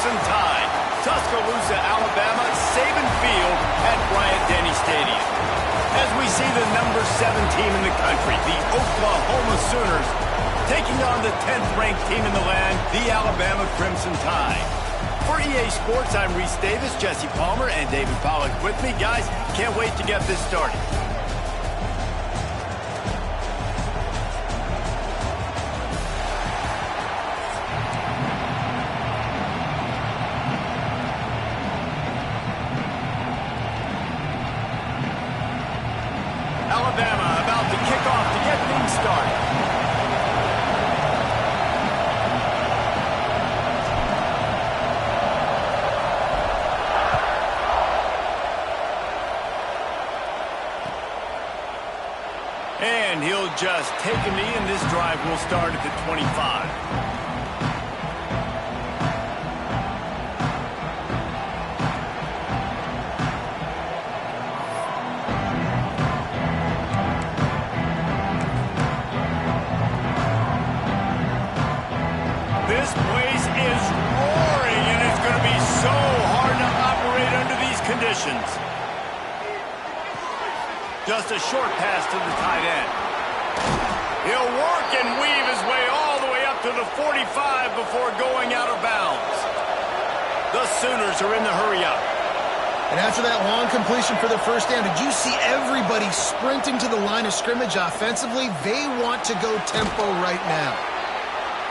Crimson Tide, Tuscaloosa, Alabama, Saban Field at Bryant-Denny Stadium. As we see the number 7 team in the country, the Oklahoma Sooners, taking on the 10th-ranked team in the land, the Alabama Crimson Tide. For EA Sports, I'm Reese Davis, Jesse Palmer, and David Pollack with me. Guys, can't wait to get this started. Alabama about to kick off to get things started. And he'll just take a knee, and this drive will start at the 25. This place is roaring, and it's going to be so hard to operate under these conditions. Just a short pass to the tight end. He'll work and weave his way all the way up to the 45 before going out of bounds. The Sooners are in the hurry-up. And after that long completion for the first down, did you see everybody sprinting to the line of scrimmage offensively? They want to go tempo right now.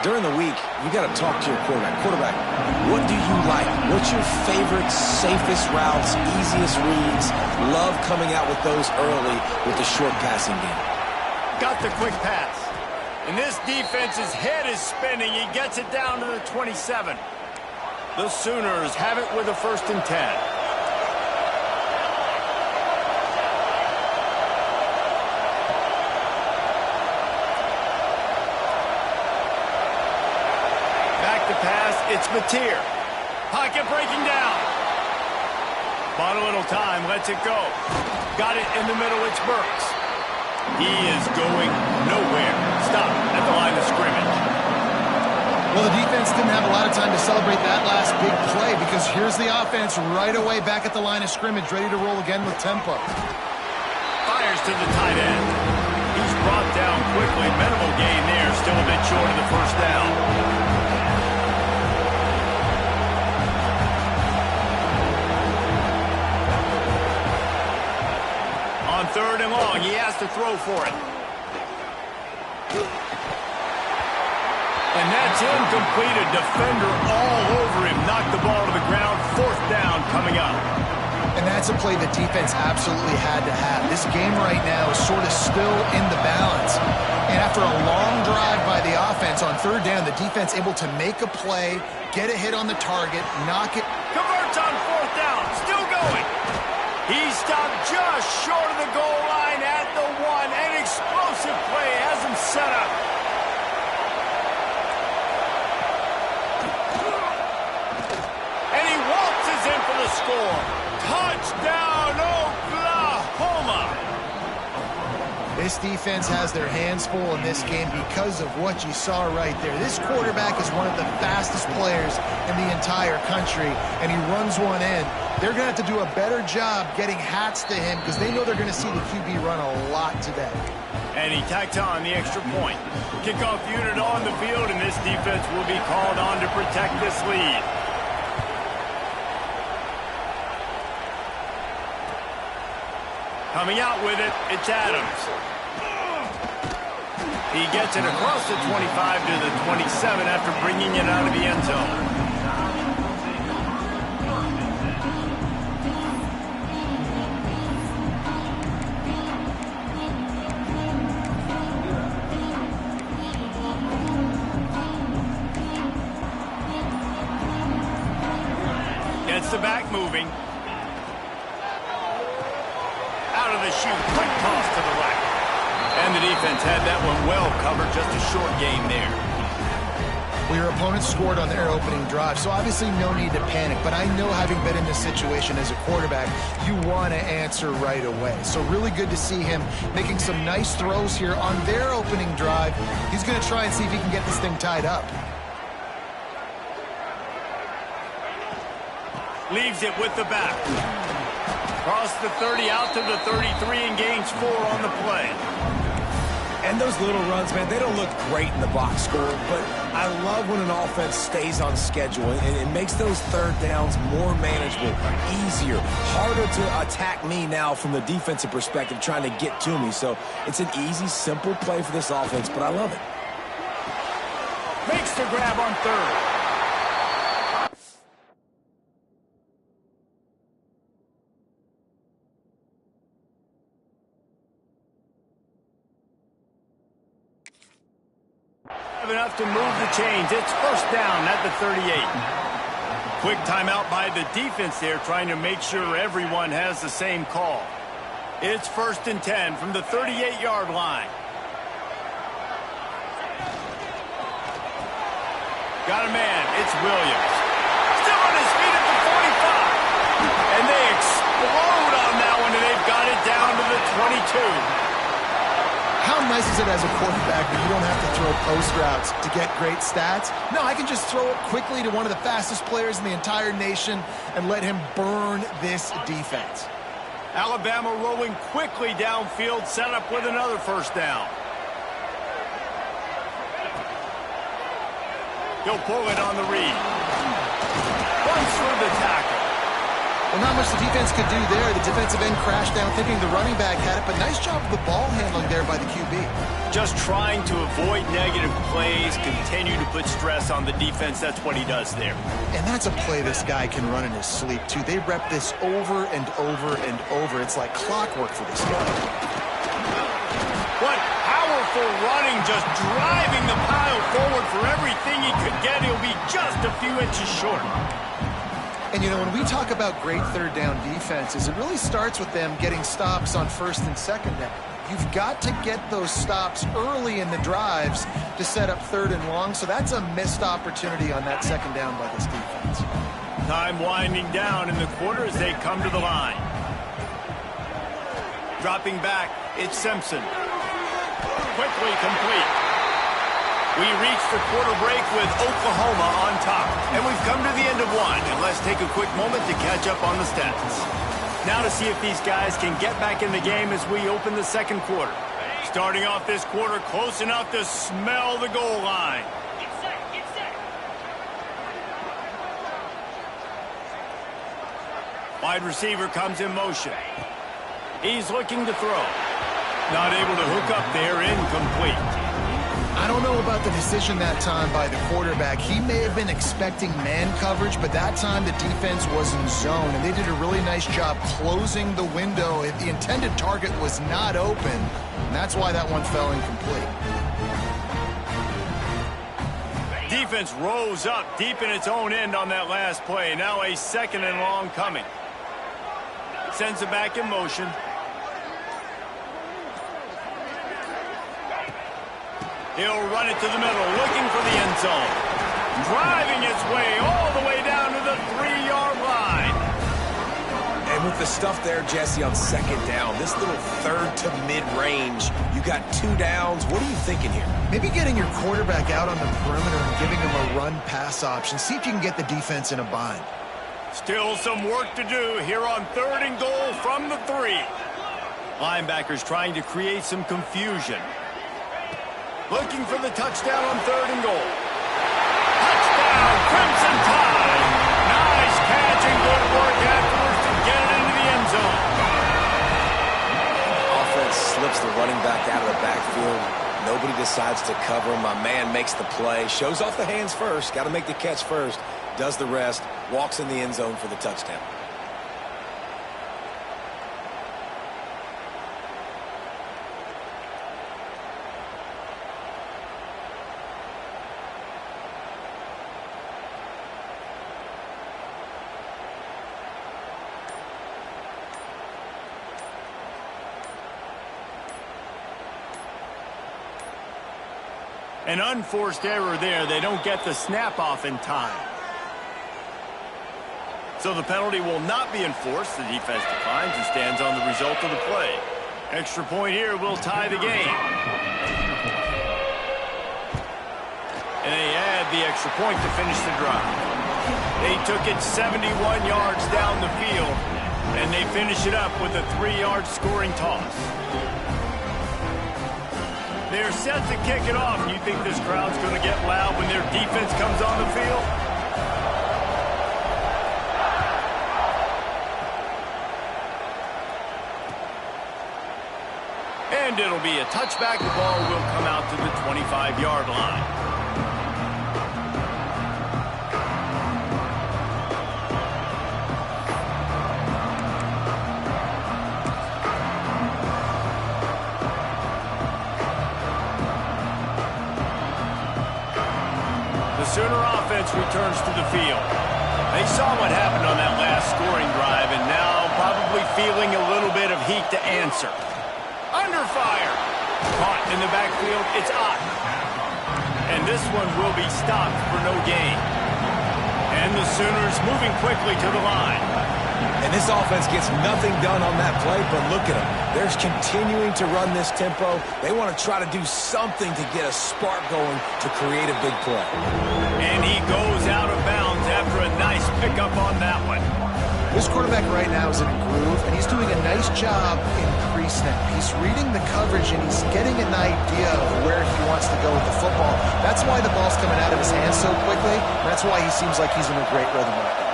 During the week, you got to talk to your quarterback. Quarterback, what do you like? What's your favorite, safest routes, easiest reads? Love coming out with those early with the short passing game. Got the quick pass. And this defense's head is spinning. He gets it down to the 27. The Sooners have it with a 1st and 10. It's Mateer. Pocket breaking down. Bought a little time, lets it go. Got it in the middle, it's Burks. He is going nowhere. Stop at the line of scrimmage. Well, the defense didn't have a lot of time to celebrate that last big play because here's the offense right away back at the line of scrimmage, ready to roll again with tempo. Fires to the tight end. He's brought down quickly. Minimal gain there, still a bit short of the 1st down. On 3rd and long, he has to throw for it. And that's incomplete. A defender all over him. Knocked the ball to the ground. 4th down coming up. And that's a play the defense absolutely had to have. This game right now is sort of still in the balance. And after a long drive by the offense on 3rd down, the defense able to make a play, get a hit on the target, knock it. Converts on 4th down. Still going. He stopped just short of the goal line at the 1. An explosive play has him set up. And he waltzes in for the score. Touchdown, Oklahoma! This defense has their hands full in this game because of what you saw right there. This quarterback is one of the fastest players in the entire country, and he runs one in. They're going to have to do a better job getting hats to him because they know they're going to see the QB run a lot today. And he tacked on the extra point. Kickoff unit on the field, and this defense will be called on to protect this lead. Coming out with it, it's Adams. He gets it across the 25 to the 27 after bringing it out of the end zone. Gets the back moving. Out of the chute, quick toss to the right. And the defense had that one well covered, just a short gain there. Well, your opponent scored on their opening drive, so obviously no need to panic. But I know, having been in this situation as a quarterback, you want to answer right away. So really good to see him making some nice throws here on their opening drive. He's going to try and see if he can get this thing tied up. Leaves it with the back. Cross the 30 out to the 33 and gains 4 on the play. And those little runs, man, they don't look great in the box score, but I love when an offense stays on schedule, and it makes those third downs more manageable, easier, harder to attack me now from the defensive perspective, trying to get to me. So it's an easy, simple play for this offense, but I love it. Makes the grab on third. Enough to move the chains. It's first down at the 38. Quick timeout by the defense there, trying to make sure everyone has the same call. It's 1st and 10 from the 38-yard line. Got a man. It's Williams. Still on his feet at the 45. And they explode on that one, and they've got it down to the 22. How nice is it as a quarterback that you don't have to throw post routes to get great stats? No, I can just throw it quickly to one of the fastest players in the entire nation and let him burn this defense. Alabama rolling quickly downfield, set up with another first down. He'll pull it on the read. Runs through the tackle. Well, not much the defense could do there. The defensive end crashed down thinking the running back had it, but nice job of the ball handling there by the QB. Just trying to avoid negative plays, continue to put stress on the defense. That's what he does there. And that's a play this guy can run in his sleep, too. They rep this over and over and over. It's like clockwork for this guy. What powerful running, just driving the pile forward for everything he could get. He'll be just a few inches short. And, you know, when we talk about great third down defenses, it really starts with them getting stops on 1st and 2nd down. You've got to get those stops early in the drives to set up 3rd and long, so that's a missed opportunity on that 2nd down by this defense. Time winding down in the quarter as they come to the line. Dropping back, it's Simpson. Quickly complete. We reach the quarter break with Oklahoma on top. And we've come to the end of one. And let's take a quick moment to catch up on the stats. Now to see if these guys can get back in the game as we open the second quarter. Starting off this quarter close enough to smell the goal line. Get set. Wide receiver comes in motion. He's looking to throw. Not able to hook up there, incomplete. I don't know about the decision that time by the quarterback. He may have been expecting man coverage, but that time the defense was in zone, and they did a really nice job closing the window. If the intended target was not open, and that's why that one fell incomplete. Defense rose up deep in its own end on that last play. Now a 2nd and long coming. Sends it back in motion. He'll run it to the middle, looking for the end zone. Driving its way all the way down to the 3-yard line. And with the stuff there, Jesse, on 2nd down, this little 3rd to mid-range, you got 2 downs. What are you thinking here? Maybe getting your quarterback out on the perimeter and giving him a run-pass option. See if you can get the defense in a bind. Still some work to do here on 3rd and goal from the 3. Linebackers trying to create some confusion. Looking for the touchdown on 3rd and goal. Touchdown, Crimson Tide. Nice catch and good work afterwards to get it into the end zone. Offense slips the running back out of the backfield. Nobody decides to cover him. My man makes the play. Shows off the hands first. Got to make the catch first. Does the rest. Walks in the end zone for the touchdown. An unforced error there. They don't get the snap off in time. So the penalty will not be enforced. The defense declines and stands on the result of the play. Extra point here will tie the game. And they add the extra point to finish the drive. They took it 71 yards down the field, and they finish it up with a 3-yard scoring toss. They're set to kick it off. You think this crowd's going to get loud when their defense comes on the field? And it'll be a touchback. The ball will come out to the 25-yard line. Sooner offense returns to the field. They saw what happened on that last scoring drive, and now probably feeling a little bit of heat to answer. Under fire. Caught in the backfield. It's Ott. And this one will be stopped for no gain. And the Sooners moving quickly to the line. And this offense gets nothing done on that play, but look at them. They're continuing to run this tempo. They want to try to do something to get a spark going to create a big play. And he goes out of bounds after a nice pickup on that one. This quarterback right now is in a groove, and he's doing a nice job in pre-snap. He's reading the coverage, and he's getting an idea of where he wants to go with the football. That's why the ball's coming out of his hands so quickly. That's why he seems like he's in a great rhythm right now.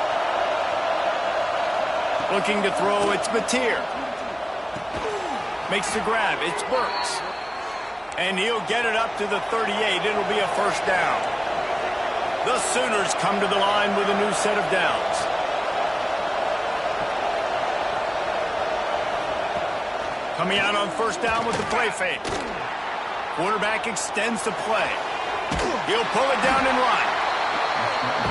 Looking to throw, it's Mateer. Makes the grab, it's Burks. And he'll get it up to the 38. It'll be a first down. The Sooners come to the line with a new set of downs. Coming out on first down with the play fake. Quarterback extends the play. He'll pull it down and run.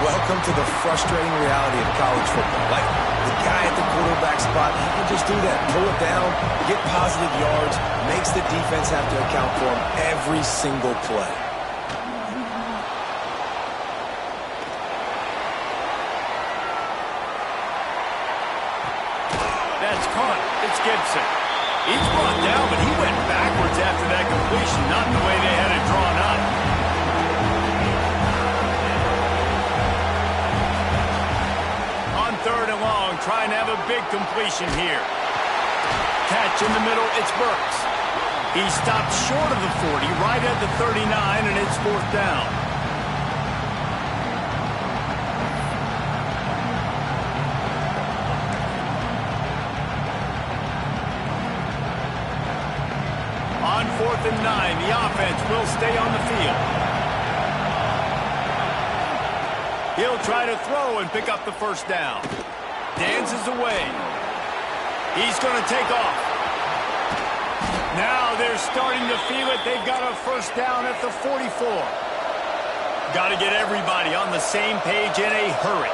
Welcome to the frustrating reality of college football. Like, the guy at the quarterback spot, he can just do that. Pull it down, get positive yards, makes the defense have to account for him every single play. That's caught. It's Gibson. He's brought down, but he went backwards after that completion, not the way they had it drawn up. Third and long, trying to have a big completion here. Catch in the middle, it's Burks. He stopped short of the 40, right at the 39, and it's fourth down. On 4th and 9, the offense will stay on the field. He'll try to throw and pick up the first down. Dances away. He's going to take off. Now they're starting to feel it. They've got a first down at the 44. Got to get everybody on the same page in a hurry.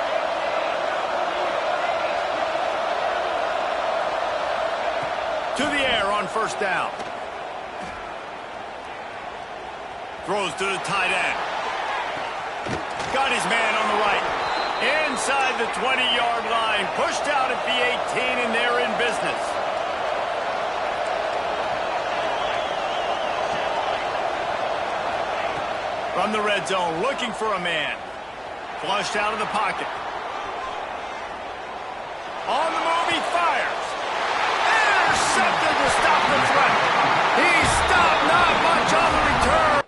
To the air on first down. Throws to the tight end. Got his man on the right. Inside the 20-yard line. Pushed out at the 18, and they're in business. From the red zone, looking for a man. Flushed out of the pocket. On the move, he fires. Intercepted to stop the threat. He stopped, not much on the return.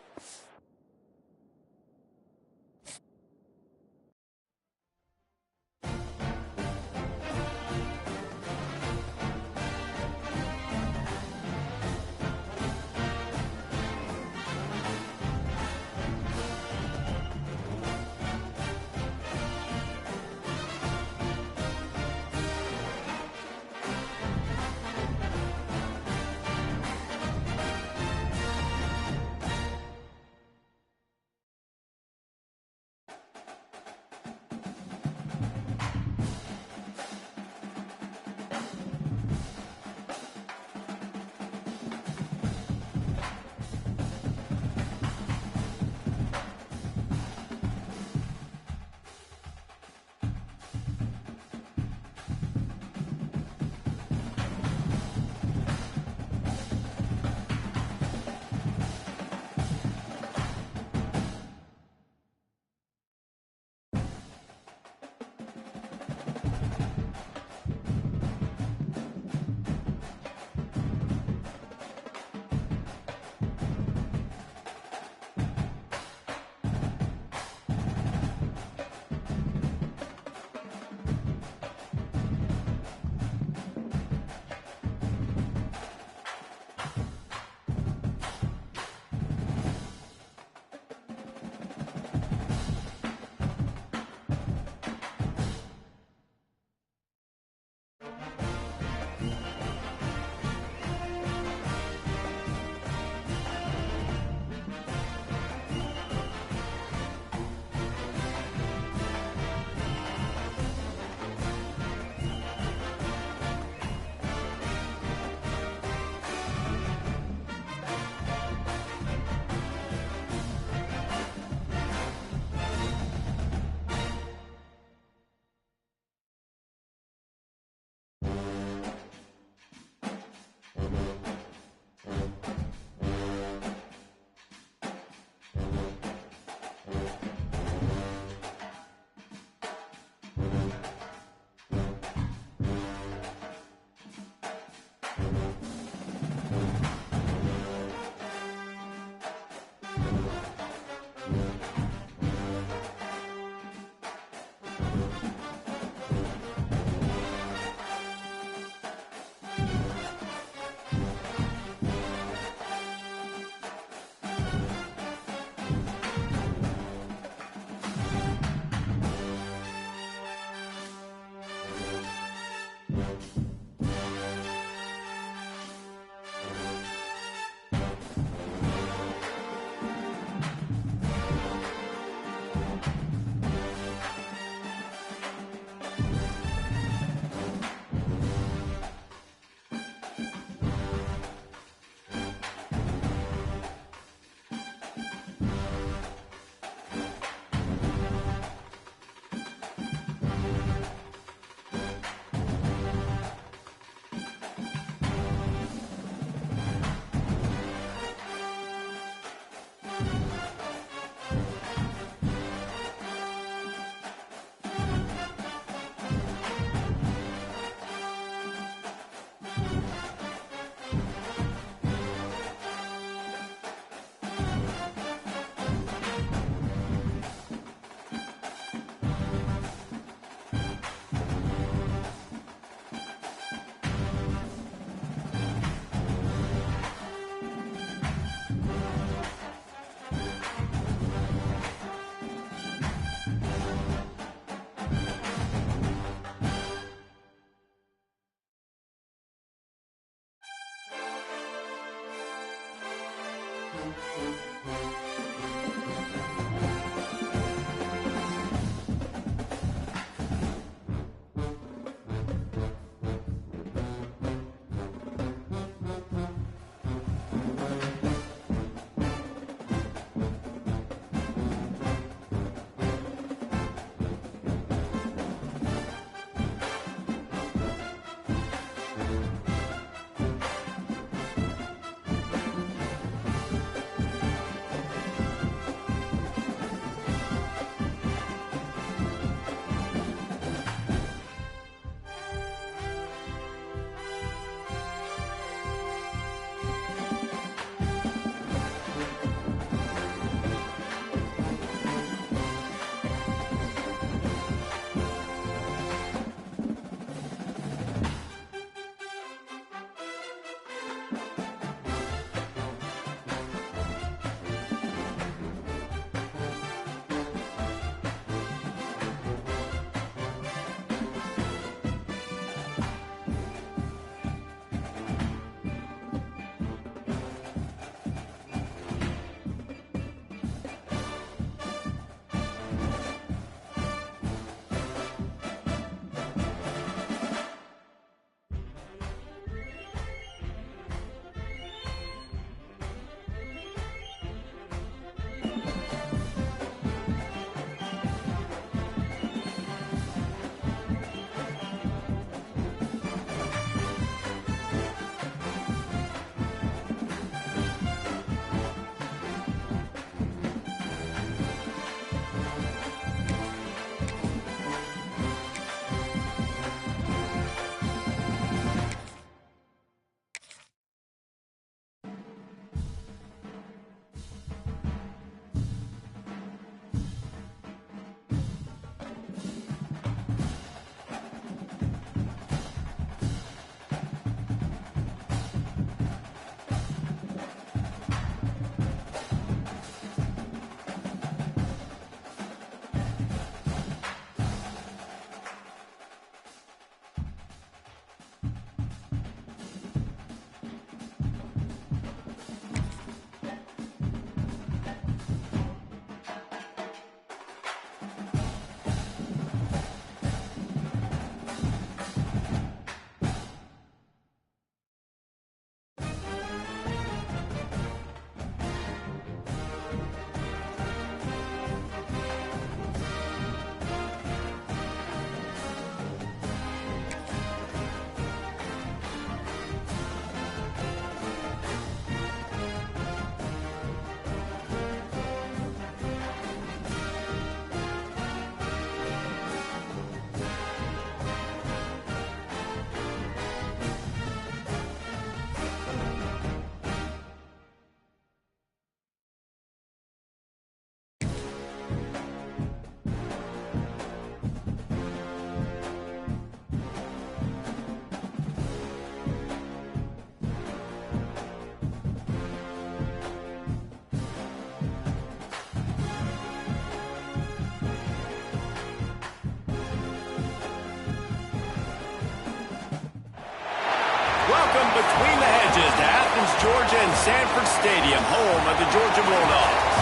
Welcome between the hedges to Athens, Georgia and Sanford Stadium, home of the Georgia Bulldogs.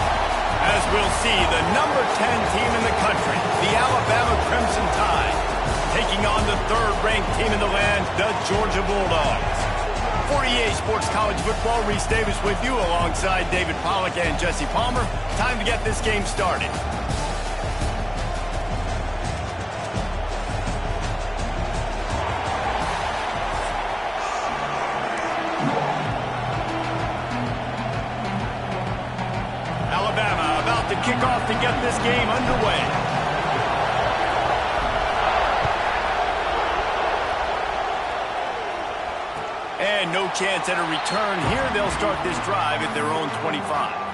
As we'll see, the number 10 team in the country, the Alabama Crimson Tide, taking on the third-ranked team in the land, the Georgia Bulldogs. For EA Sports College Football, Reese Davis with you alongside David Pollack and Jesse Palmer. Time to get this game started. Alabama about to kick off to get this game underway. And no chance at a return here. They'll start this drive at their own 25.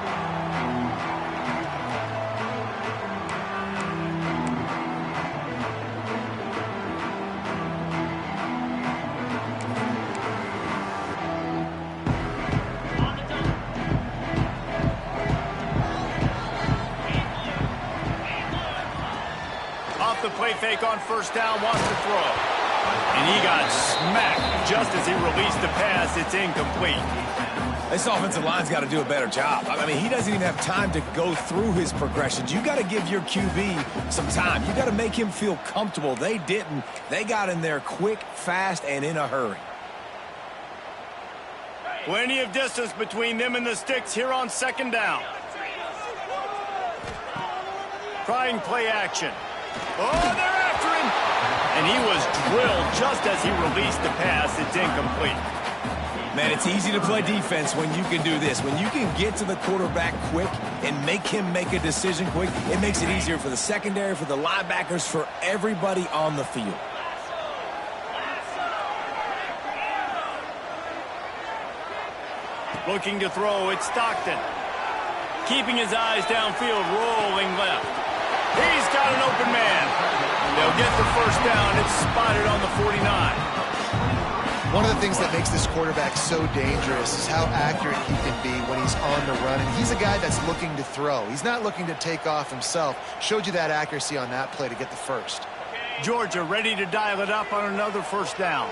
Off the play fake on first down, wants to throw. And he got smacked just as he released the pass. It's incomplete. This offensive line's got to do a better job. I mean, he doesn't even have time to go through his progressions. You got to give your QB some time. You got to make him feel comfortable. They didn't. They got in there quick, fast, and in a hurry. Plenty of distance between them and the sticks here on second down. Trying play action. Oh, they're after him. And he was drilled just as he released the pass. It's incomplete. Man, it's easy to play defense when you can do this. When you can get to the quarterback quick and make him make a decision quick, it makes it easier for the secondary, for the linebackers, for everybody on the field. Looking to throw, it's Stockton. Keeping his eyes downfield, rolling left. He's got an open man. They'll get the first down. It's spotted on the 49. One of the things that makes this quarterback so dangerous is how accurate he can be when he's on the run. And he's a guy that's looking to throw. He's not looking to take off himself. Showed you that accuracy on that play to get the first. Georgia ready to dial it up on another first down.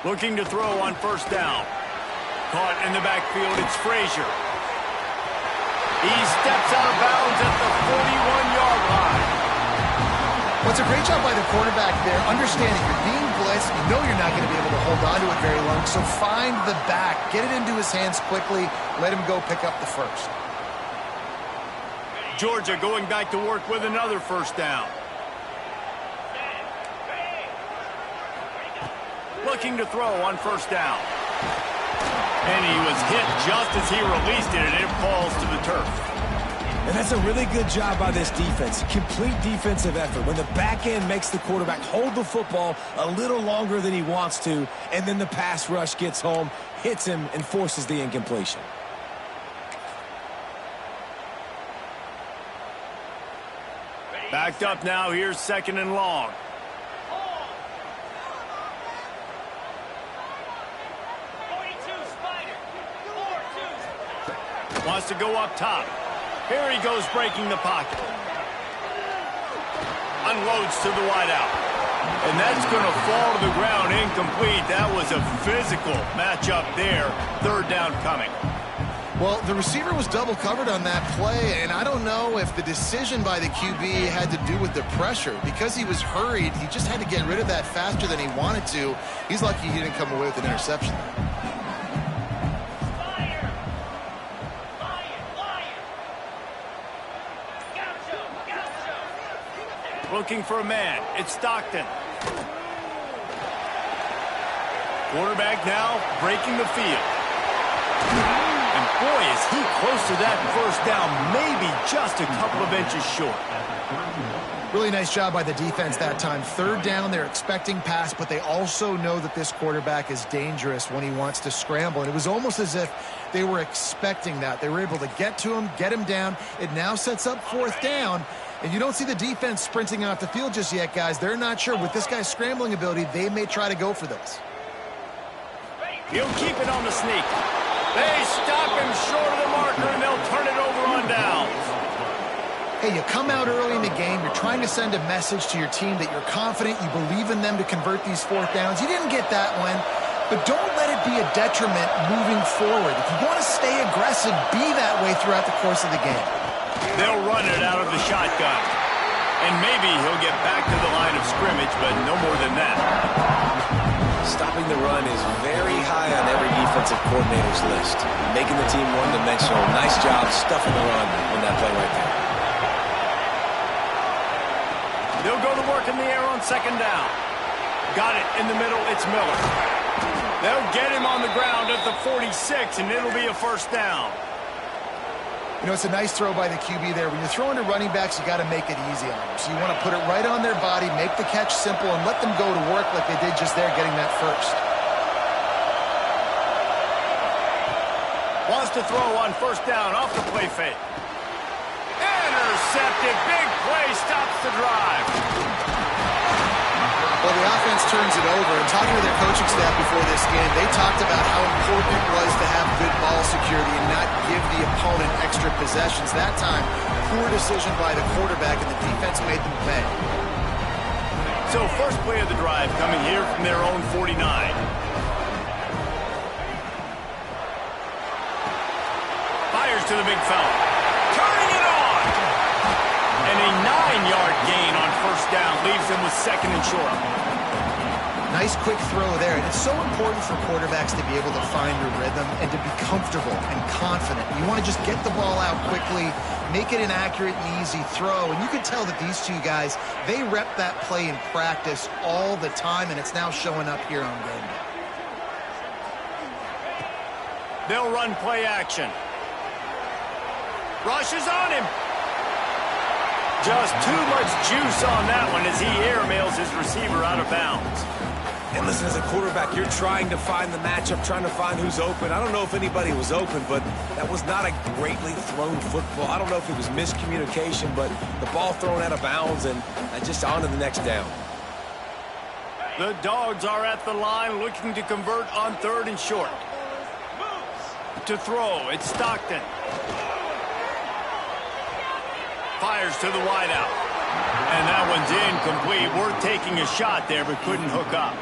Looking to throw on first down. Caught in the backfield, it's Frazier. He steps out of bounds at the 41-yard line. Well, it's a great job by the quarterback there, understanding you're being blitzed, you know you're not going to be able to hold on to it very long, so find the back, get it into his hands quickly, let him go pick up the first. Georgia going back to work with another first down. Looking to throw on first down. And he was hit just as he released it, and it falls to the turf. And that's a really good job by this defense. Complete defensive effort. When the back end makes the quarterback hold the football a little longer than he wants to, and then the pass rush gets home, hits him, and forces the incompletion. Backed up now, here's second and long. Wants to go up top. Here he goes breaking the pocket. Unloads to the wideout. And that's going to fall to the ground incomplete. That was a physical matchup there. Third down coming. Well, the receiver was double covered on that play, and I don't know if the decision by the QB had to do with the pressure. Because he was hurried, he just had to get rid of that faster than he wanted to. He's lucky he didn't come away with an interception. Looking for a man. It's Stockton. Quarterback now breaking the field. And boy, is he close to that first down, maybe just a couple of inches short. Really nice job by the defense that time. Third down, they're expecting pass, but they also know that this quarterback is dangerous when he wants to scramble. And it was almost as if they were expecting that. They were able to get to him, get him down. It now sets up fourth down. And you don't see the defense sprinting off the field just yet, guys. They're not sure. With this guy's scrambling ability, they may try to go for this. He'll keep it on the sneak. They stop him short of the marker, and they'll turn it over on downs. Hey, you come out early in the game. You're trying to send a message to your team that you're confident, you believe in them to convert these fourth downs. You didn't get that one, but don't let it be a detriment moving forward. If you want to stay aggressive, be that way throughout the course of the game. They'll run it out of the shotgun. And maybe he'll get back to the line of scrimmage, but no more than that. Stopping the run is very high on every defensive coordinator's list. Making the team one-dimensional. Nice job stuffing the run on that play right there. They'll go to work in the air on second down. Got it in the middle. It's Miller. They'll get him on the ground at the 46, and it'll be a first down. You know, it's a nice throw by the QB there. When you're throwing to running backs, you got to make it easy on them. So you want to put it right on their body, make the catch simple, and let them go to work like they did just there, getting that first. Wants to throw on first down off the play fake. Intercepted. Big play stops the drive. Well, the offense turns it over, and talking to their coaching staff before this game, they talked about how important it was to have good ball security and not give the opponent extra possessions. That time, poor decision by the quarterback, and the defense made them pay. So first play of the drive coming here from their own 49. Fires to the big fella. Turning it on! And a 9-yard gain on first down leaves him with second and short. Nice quick throw there. And it's so important for quarterbacks to be able to find a rhythm and to be comfortable and confident. You want to just get the ball out quickly, make it an accurate and easy throw. And you can tell that these two guys, they rep that play in practice all the time, and it's now showing up here on game day. They'll run play action. Rushes on him. Just too much juice on that one as he airmails his receiver out of bounds. And listen, as a quarterback, you're trying to find the matchup, trying to find who's open. I don't know if anybody was open, but that was not a greatly thrown football. I don't know if it was miscommunication, but the ball thrown out of bounds and just on to the next down. The Dogs are at the line looking to convert on third and short. To throw, it's Stockton. Fires to the wideout. And that one's incomplete. Worth taking a shot there, but couldn't hook up.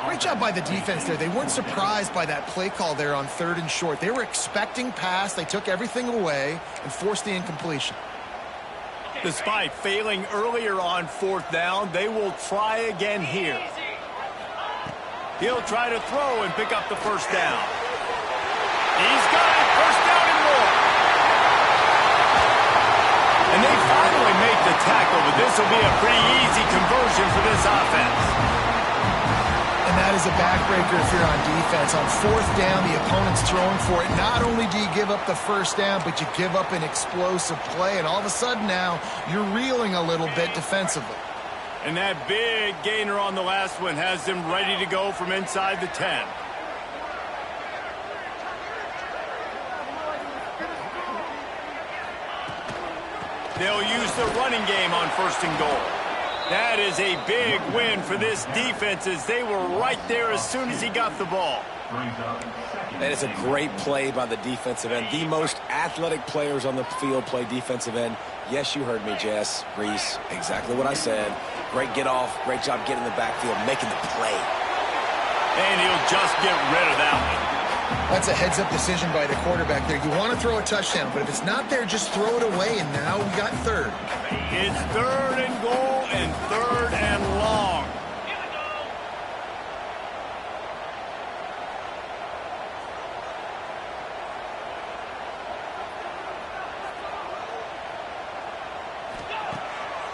Great job by the defense there. They weren't surprised by that play call there on third and short. They were expecting pass. They took everything away and forced the incompletion. Despite failing earlier on fourth down, they will try again here. He'll try to throw and pick up the first down. He's got it. First down and more. And they finally make the tackle, but this will be a pretty easy conversion for this offense. And that is a backbreaker if you're on defense. On fourth down, the opponent's throwing for it. Not only do you give up the first down, but you give up an explosive play. And all of a sudden now, you're reeling a little bit defensively. And that big gainer on the last one has them ready to go from inside the 10. They'll use the running game on first and goal. That is a big win for this defense as they were right there as soon as he got the ball. That is a great play by the defensive end. The most athletic players on the field play defensive end. Yes, you heard me, Jess, Reese. Exactly what I said. Great get off. Great job getting in the backfield, making the play. And he'll just get rid of that one. That's a heads-up decision by the quarterback there. You want to throw a touchdown, but if it's not there, just throw it away, and now we got third. It's third and goal and third and long.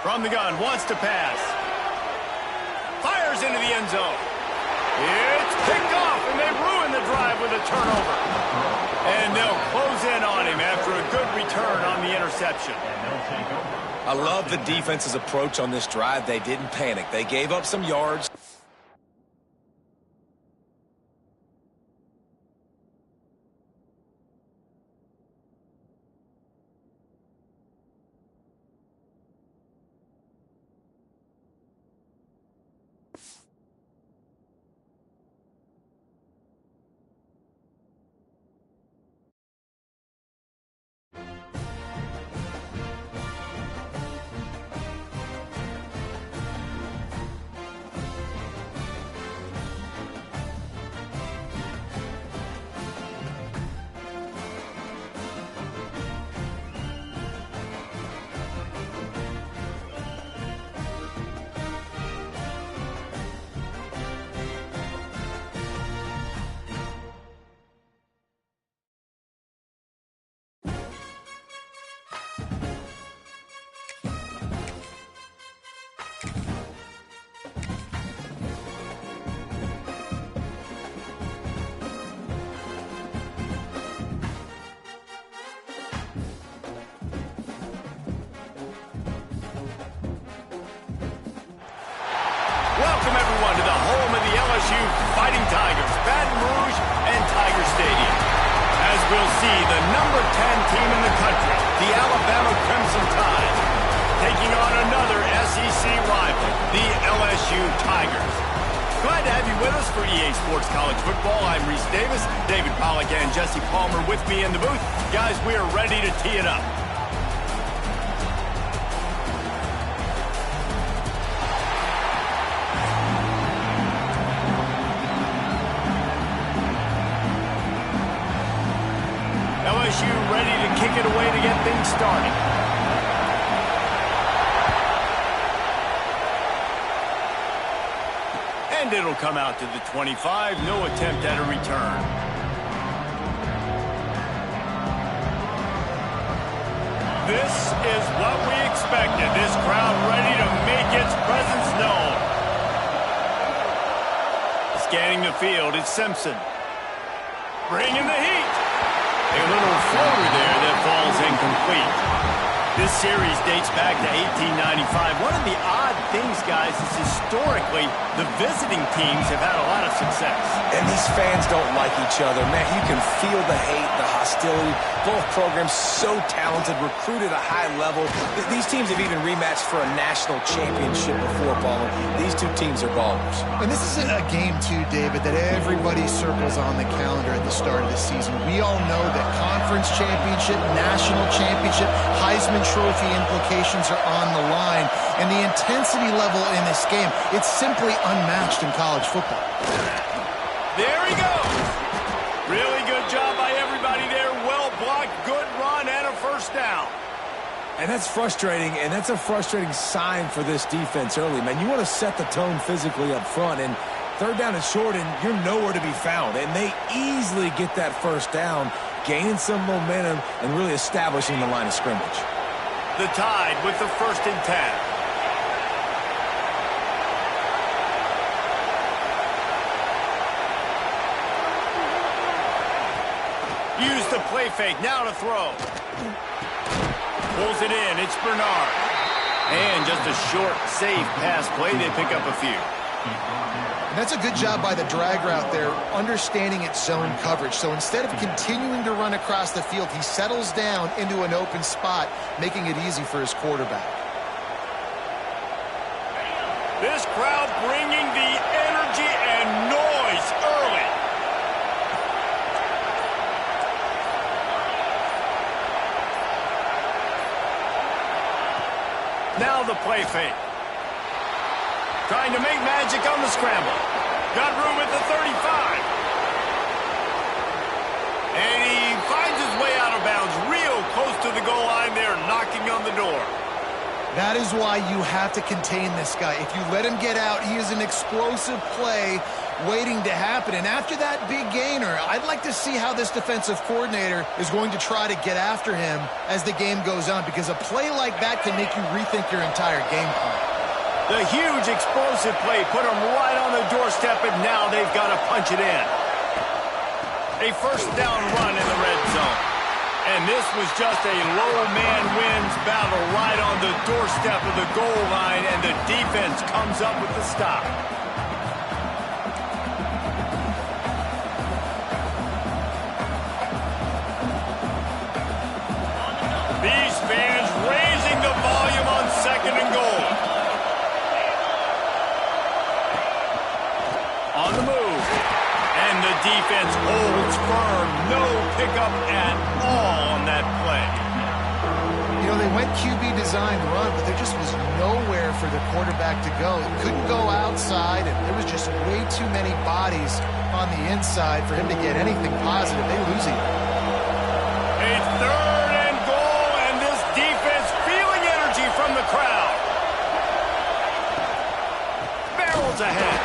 From the gun, wants to pass. Fires into the end zone. It's picked off, and they ruin the drive with a turnover. And they'll close in on him after a good return on the interception. I love the defense's approach on this drive. They didn't panic. They gave up some yards. Welcome, everyone, to the home of the LSU Fighting Tigers, Baton Rouge and Tiger Stadium. As we'll see, the number 10 team in the country, the Alabama Crimson Tide, taking on another SEC rival, the LSU Tigers. Glad to have you with us for EA Sports College Football. I'm Reese Davis, David Pollack and Jesse Palmer with me in the booth. Guys, we are ready to tee it up. starting. And it'll come out to the 25. No attempt at a return. This is what we expected. This crowd ready to make its presence known. Scanning the field, it's Simpson. Bringing the heat. A little floater there that falls incomplete. This series dates back to 1895. One of the odd things, guys, is historically the visiting teams have had a lot of success. And these fans don't like each other. Man, you can feel the hate, the hostility. Both programs so talented, recruited at a high level. These teams have even rematched for a national championship before, Ballmer. These two teams are ballers. And this is a game, too, David, that everybody circles on the calendar at the start of the season. We all know that conference championship, national championship, Heisman Trophy implications are on the line. And the intensity level in this game, it's simply unmatched in college football. There he goes. Really good job by everybody there. Well blocked, good run, and a first down. And that's frustrating, and that's a frustrating sign for this defense early, man. You want to set the tone physically up front, and third down and short, and you're nowhere to be found. And they easily get that first down, gaining some momentum and really establishing the line of scrimmage. The Tide with the 1st and 10. Use the play fake, now to throw. Pulls it in, it's Bernard. And just a short, safe pass play, they pick up a few. And that's a good job by the drag route there, understanding its zone coverage. So instead of continuing to run across the field, he settles down into an open spot, making it easy for his quarterback. This crowd bringing the energy and noise early. Now the play fake. Trying to make magic on the scramble. Got room at the 35. And he finds his way out of bounds real close to the goal line there, knocking on the door. That is why you have to contain this guy. If you let him get out, he is an explosive play waiting to happen. And after that big gainer, I'd like to see how this defensive coordinator is going to try to get after him as the game goes on, because a play like that can make you rethink your entire game plan. The huge explosive play put them right on the doorstep, and now they've got to punch it in. A first down run in the red zone. And this was just a low man wins battle right on the doorstep of the goal line, and the defense comes up with the stop. These fans raising the volume on 2nd and goal. On the move. And the defense holds firm. No pickup at all on that play. You know, they went QB design run, but there just was nowhere for the quarterback to go. It couldn't go outside, and there was just way too many bodies on the inside for him to get anything positive. They lose it. A 3rd and goal, and this defense feeling energy from the crowd. Barrels ahead.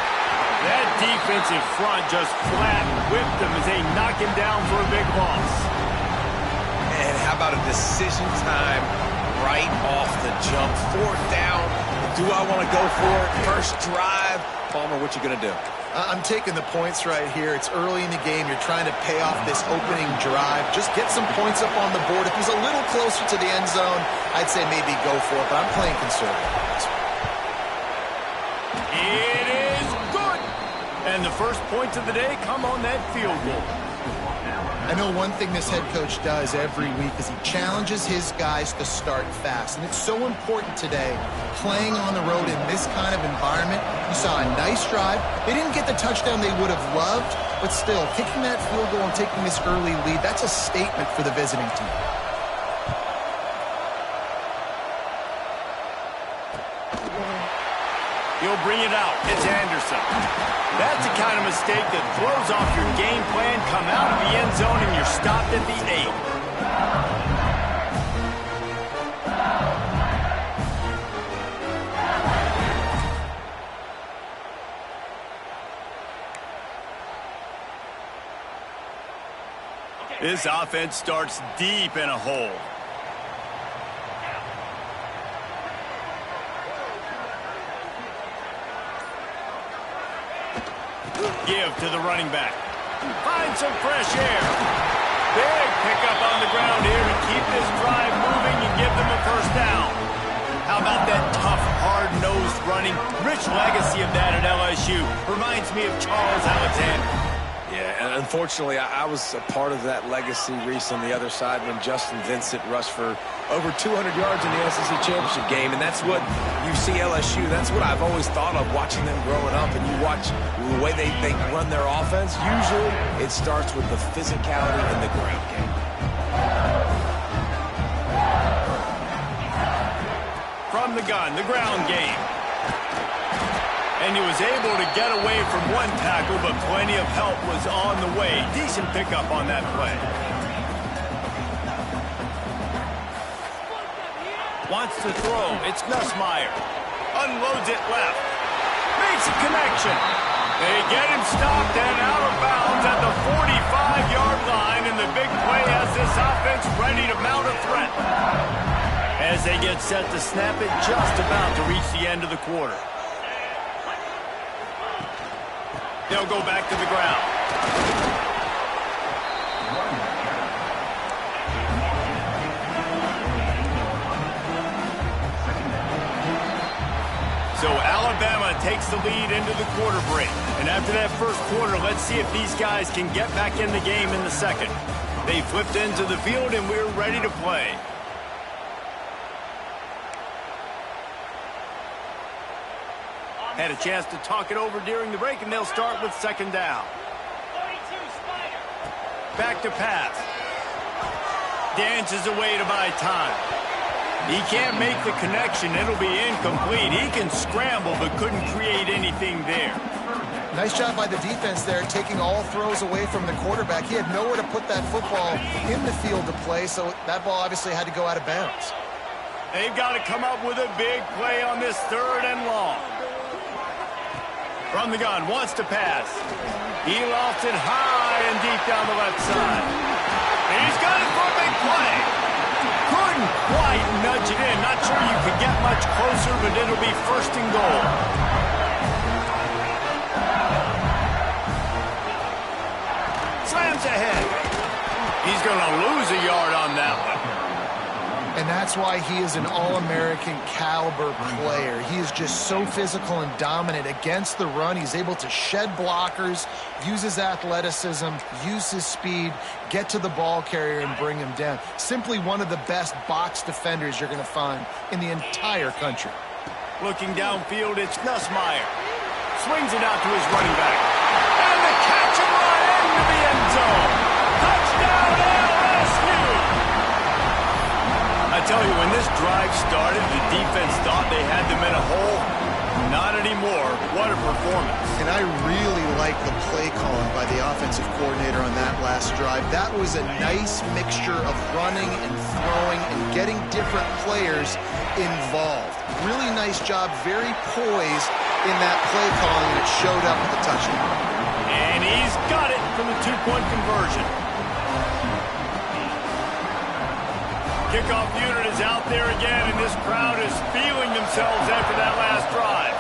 That defensive front just flat whipped them as they knock him down for a big loss. And how about a decision time right off the jump? 4th down. Do I want to go for it? First drive. Palmer, what you going to do? I'm taking the points right here. It's early in the game. You're trying to pay off this opening drive. Just get some points up on the board. If he's a little closer to the end zone, I'd say maybe go for it, but I'm playing conservative. It is good. And the first points of the day come on that field goal. I know one thing this head coach does every week is he challenges his guys to start fast. And it's so important today, playing on the road in this kind of environment. You saw a nice drive. They didn't get the touchdown they would have loved, but still, kicking that field goal and taking this early lead, that's a statement for the visiting team. He'll bring it out. It's Anderson. That's the kind of mistake that throws off your game plan. Come out of the end zone and you're stopped at the 8. This offense starts deep in a hole. Give to the running back. Find some fresh air. Big pickup on the ground here to keep this drive moving and give them a first down. How about that tough, hard-nosed running? Rich legacy of that at LSU. Reminds me of Charles Alexander. Yeah, and unfortunately, I was a part of that legacy, Reese, on the other side when Justin Vincent rushed for over 200 yards in the SEC championship game, and that's what you see LSU. That's what I've always thought of watching them growing up, and you watch the way they run their offense. Usually, it starts with the physicality in the ground game. From the gun, the ground game. And he was able to get away from one tackle, but plenty of help was on the way. Decent pickup on that play. Wants to throw. It's Nussmeier. Unloads it left. Makes a connection. They get him stopped and out of bounds at the 45-yard line, and the big play has this offense ready to mount a threat. As they get set to snap it, just about to reach the end of the quarter. They'll go back to the ground. So Alabama takes the lead into the quarter break. And after that first quarter, let's see if these guys can get back in the game in the second. They flipped into the field and we're ready to play. Had a chance to talk it over during the break, and they'll start with second down. Back to pass. Dances away to buy time. He can't make the connection. It'll be incomplete. He can scramble, but couldn't create anything there. Nice job by the defense there, taking all throws away from the quarterback. He had nowhere to put that football in the field to play, so that ball obviously had to go out of bounds. They've got to come up with a big play on this third and long. From the gun, wants to pass. He lofts it high and deep down the left side. He's got it for a big play. Couldn't quite nudge it in. Not sure you could get much closer, but it'll be first and goal. Slams ahead. He's going to lose a yard on that one. And that's why he is an All-American caliber player. He is just so physical and dominant against the run. He's able to shed blockers, use his athleticism, use his speed, get to the ball carrier and bring him down. Simply one of the best box defenders you're going to find in the entire country. Looking downfield, it's Nussmeier. Swings it out to his running back. And the catch and run into the end zone. Touchdown, LSU! I tell you, when this drive started, the defense thought they had them in a hole. Not anymore. What a performance. And I really like the play calling by the offensive coordinator on that last drive. That was a nice mixture of running and throwing and getting different players involved. Really nice job, very poised in that play calling, and it showed up with a touchdown. And he's got it for the two-point conversion. Kickoff unit is out there again, and this crowd is feeling themselves after that last drive.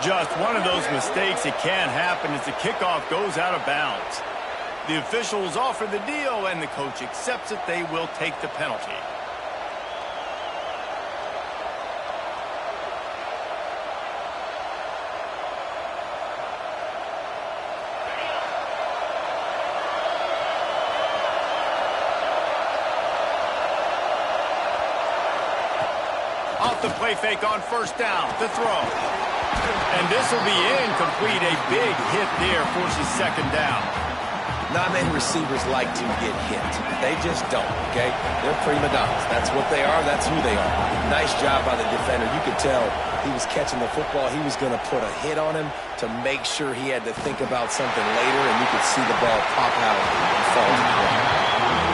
Just one of those mistakes that can happen as the kickoff goes out of bounds. The officials offer the deal, and the coach accepts it. They will take the penalty. Off the play fake on first down, the throw. And this will be incomplete. A big hit there forces second down. Not many receivers like to get hit. They just don't, okay? They're prima donnas. That's what they are. That's who they are. Nice job by the defender. You could tell he was catching the football. He was going to put a hit on him to make sure he had to think about something later, and you could see the ball pop out and fall to the ground.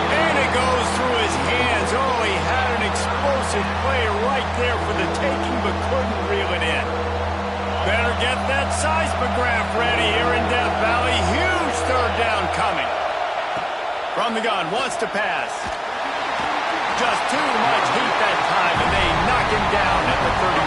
And it goes through his hands. Oh, he had an explosive play right there for the taking, but couldn't reel it in. Better get that seismograph ready here in Death Valley. Huge third down coming. From the gun, wants to pass. Just too much heat that time, and they knock him down at the 31.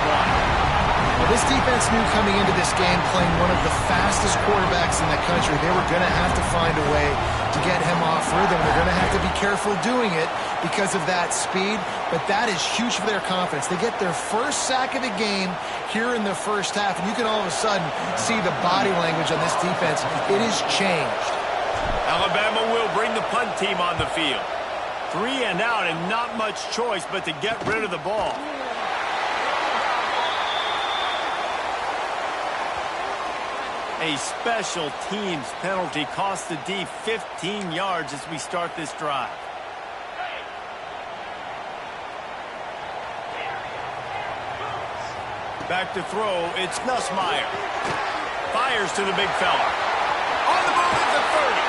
Well, this defense knew coming into this game, playing one of the fastest quarterbacks in the country, they were going to have to find a way to get him off rhythm. They're going to have to be careful doing it because of that speed, but that is huge for their confidence. They get their first sack of the game here in the first half, and you can all of a sudden see the body language on this defense. It has changed. Alabama will bring the punt team on the field. 3 and out and not much choice but to get rid of the ball. A special teams penalty cost the D 15 yards as we start this drive. Back to throw, it's Nussmeier. Fires to the big fella. On the move at the 30.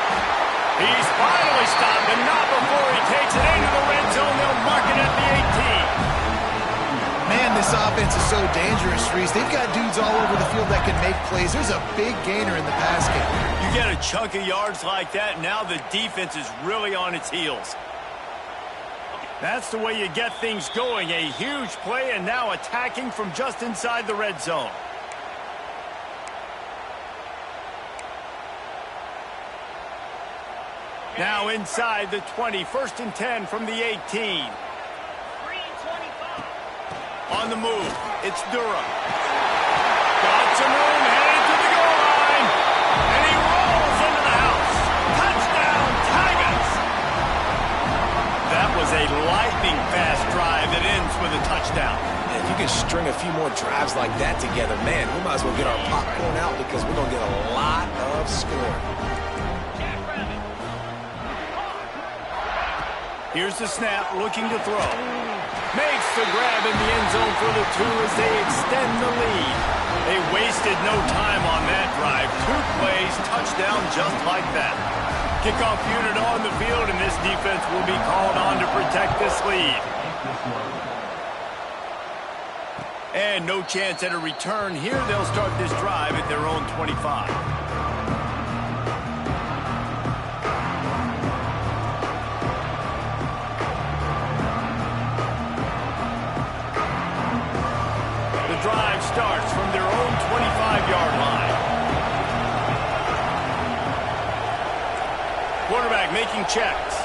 He's finally stopped, and not before he takes it into the red zone. They'll mark it at the 18. Man, this offense is so dangerous, Reese. They've got dudes all over the field that can make plays. There's a big gainer in the pass game. You get a chunk of yards like that, now the defense is really on its heels. That's the way you get things going. A huge play, and now attacking from just inside the red zone. Now inside the 20, 1st and 10 from the 18. On the move, it's Durham. Got some room, headed to the goal line. And he rolls into the house. Touchdown, Tigers! That was a lightning-fast drive that ends with a touchdown. And if you can string a few more drives like that together, man, we might as well get our popcorn out because we're going to get a lot of scoring. Here's the snap, looking to throw. Makes the grab in the end zone for the 2 as they extend the lead. They wasted no time on that drive. 2 plays, touchdown just like that. Kickoff unit on the field, and this defense will be called on to protect this lead. And no chance at a return here. They'll start this drive at their own 25. Drive starts from their own 25-yard line. Quarterback making checks.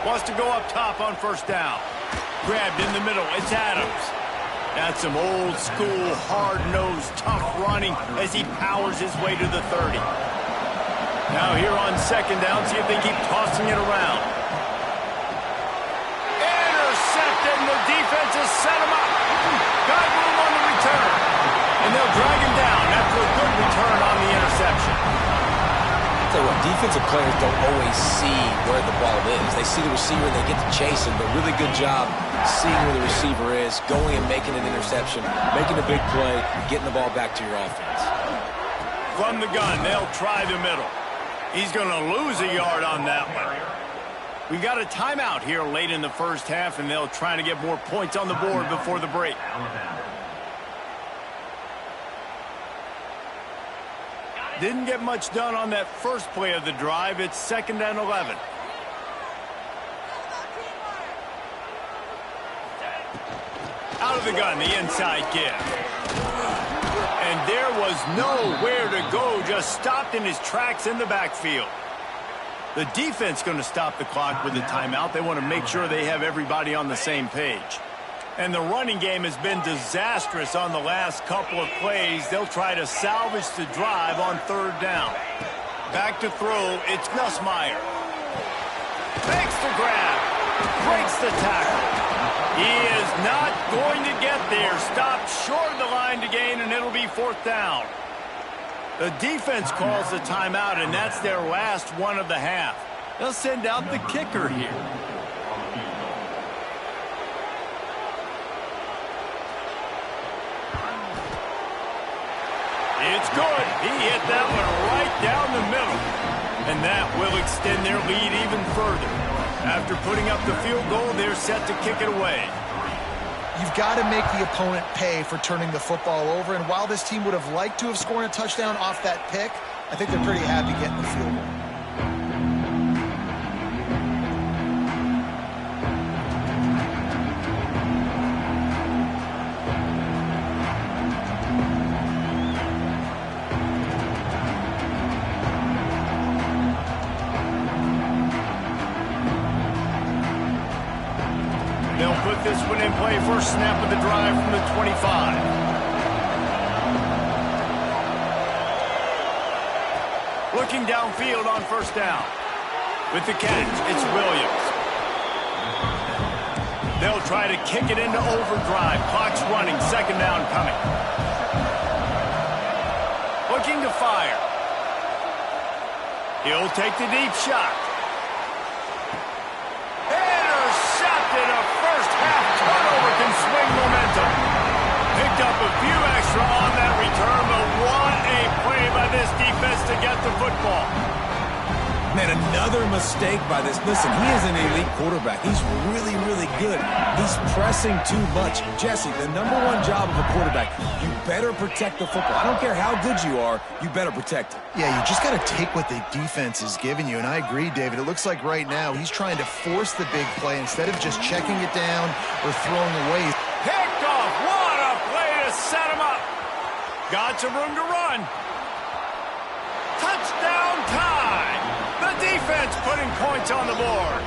Wants to go up top on 1st down. Grabbed in the middle. It's Adams. That's some old-school, hard-nosed, tough running as he powers his way to the 30. Now here on 2nd down, see if they keep tossing it around. And the defense has set him up. Got room on the return. And they'll drag him down after a good return on the interception. I'll tell you what, defensive players don't always see where the ball is. They see the receiver and they get to chase him, but really good job seeing where the receiver is, going and making an interception, making a big play, getting the ball back to your offense. From the gun, they'll try the middle. He's going to lose a yard on that one. We got a timeout here late in the first half, and they'll try to get more points on the board before the break. Didn't get much done on that first play of the drive. It's 2nd and 11. Out of the gun, the inside give. And there was nowhere to go, just stopped in his tracks in the backfield. The defense going to stop the clock with a timeout. They want to make sure they have everybody on the same page. And the running game has been disastrous on the last couple of plays. They'll try to salvage the drive on 3rd down. Back to throw, it's Nussmeier. Makes the grab. Breaks the tackle. He is not going to get there. Stopped short of the line to gain, and it'll be 4th down. The defense calls the timeout, and that's their last one of the half. They'll send out the kicker here. It's good. He hit that one right down the middle. And that will extend their lead even further. After putting up the field goal, they're set to kick it away. You've got to make the opponent pay for turning the football over, and while this team would have liked to have scored a touchdown off that pick, I think they're pretty happy getting the field goal. They'll put this one in play. First snap of the drive from the 25. Looking downfield on first down. With the catch, it's Williams. They'll try to kick it into overdrive. Clock's running. Second down coming. Looking to fire. He'll take the deep shot. Intercepted. A first-half turnover can swing momentum. Picked up a few extra on that return, but what a play by this defense to get the football. Man, another mistake by this. Listen, he is an elite quarterback. He's really, really good. He's pressing too much. Jesse, the #1 job of a quarterback, you better protect the football. I don't care how good you are, you better protect it. Yeah, you just got to take what the defense is giving you, and I agree, David. It looks like right now he's trying to force the big play instead of just checking it down or throwing away. Picked off. What a play to set him up. Got some room to run. Touchdown time. The defense putting points on the board.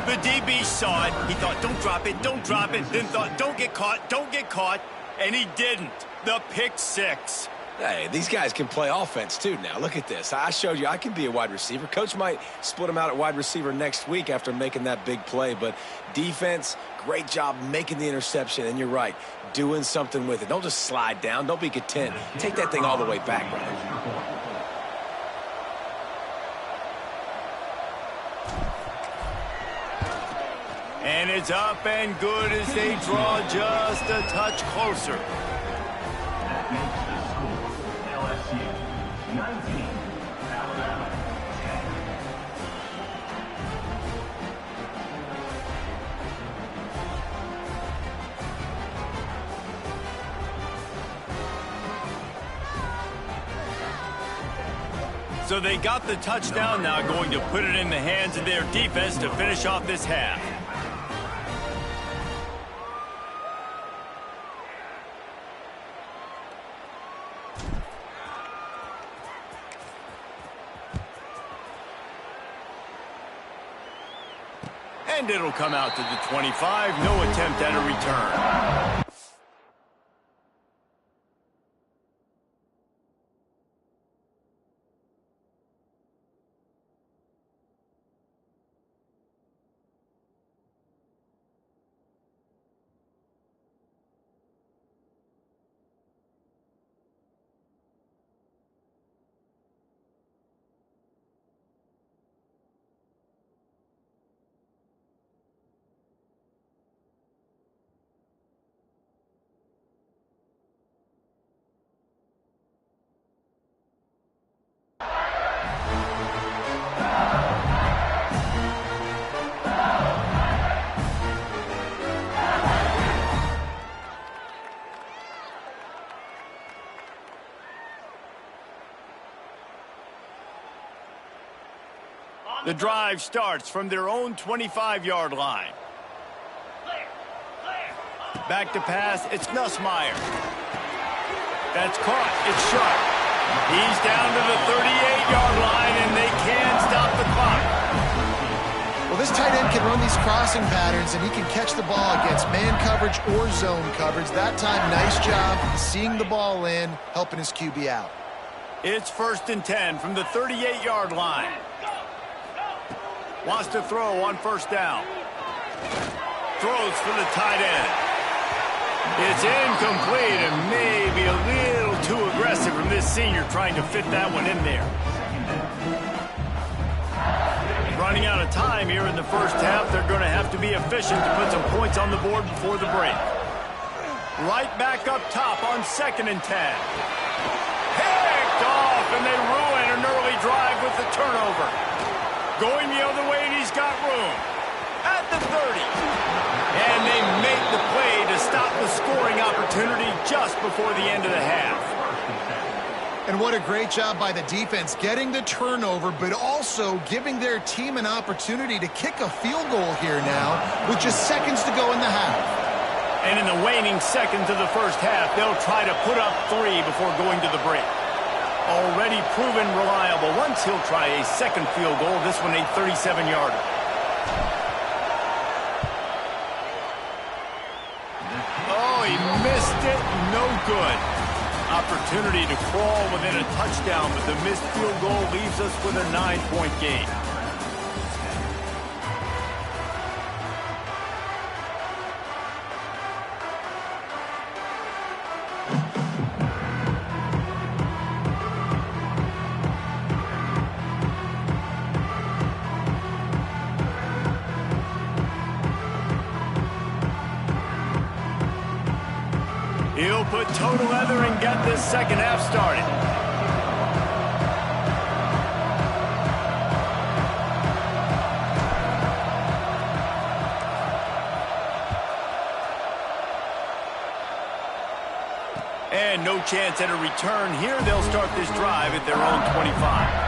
The DB saw it. He thought, don't drop it, don't drop it. Then thought, don't get caught. And he didn't. The pick six. Hey, these guys can play offense too now. Look at this. I showed you I can be a wide receiver. Coach might split him out at wide receiver next week after making that big play. But defense, great job making the interception. And you're right, doing something with it. Don't just slide down. Don't be content. Take that thing all the way back, brother. And it's up and good as they draw just a touch closer. So they got the touchdown, now going to put it in the hands of their defense to finish off this half. And it'll come out to the 25. No attempt at a return. The drive starts from their own 25-yard line. Back to pass, it's Nussmeier. That's caught, it's Sharp. He's down to the 38-yard line, and they can stop the clock. Well, this tight end can run these crossing patterns, and he can catch the ball against man coverage or zone coverage. That time, nice job seeing the ball in, helping his QB out. It's 1st and 10 from the 38-yard line. Wants to throw on first down. Throws for the tight end. It's incomplete and maybe a little too aggressive from this senior trying to fit that one in there. Running out of time here in the first half. They're going to have to be efficient to put some points on the board before the break. Right back up top on 2nd and 10. Picked off, and they ruin an early drive with the turnover. Going the other way, and he's got room. At the 30. And they make the play to stop the scoring opportunity just before the end of the half. And what a great job by the defense getting the turnover, but also giving their team an opportunity to kick a field goal here now with just seconds to go in the half. And in the waning seconds of the first half, they'll try to put up 3 before going to the break. Already proven reliable. Once he'll try a second field goal, this one a 37-yarder. Oh, he missed it. No good. Opportunity to crawl within a touchdown, but the missed field goal leaves us with a 9-point game. He'll put toe to leather and get this second half started. And no chance at a return here. They'll start this drive at their own 25.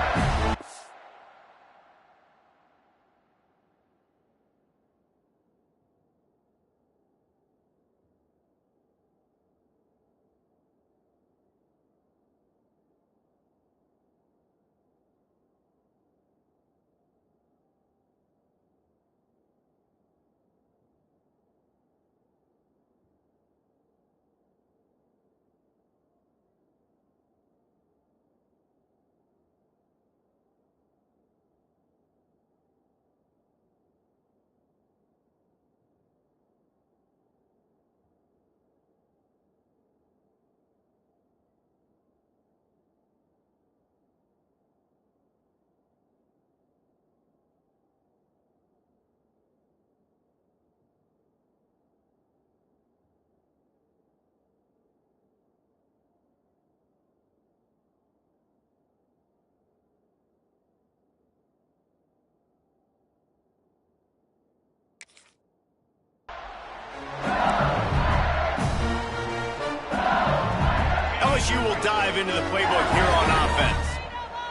LSU will dive into the playbook here on offense.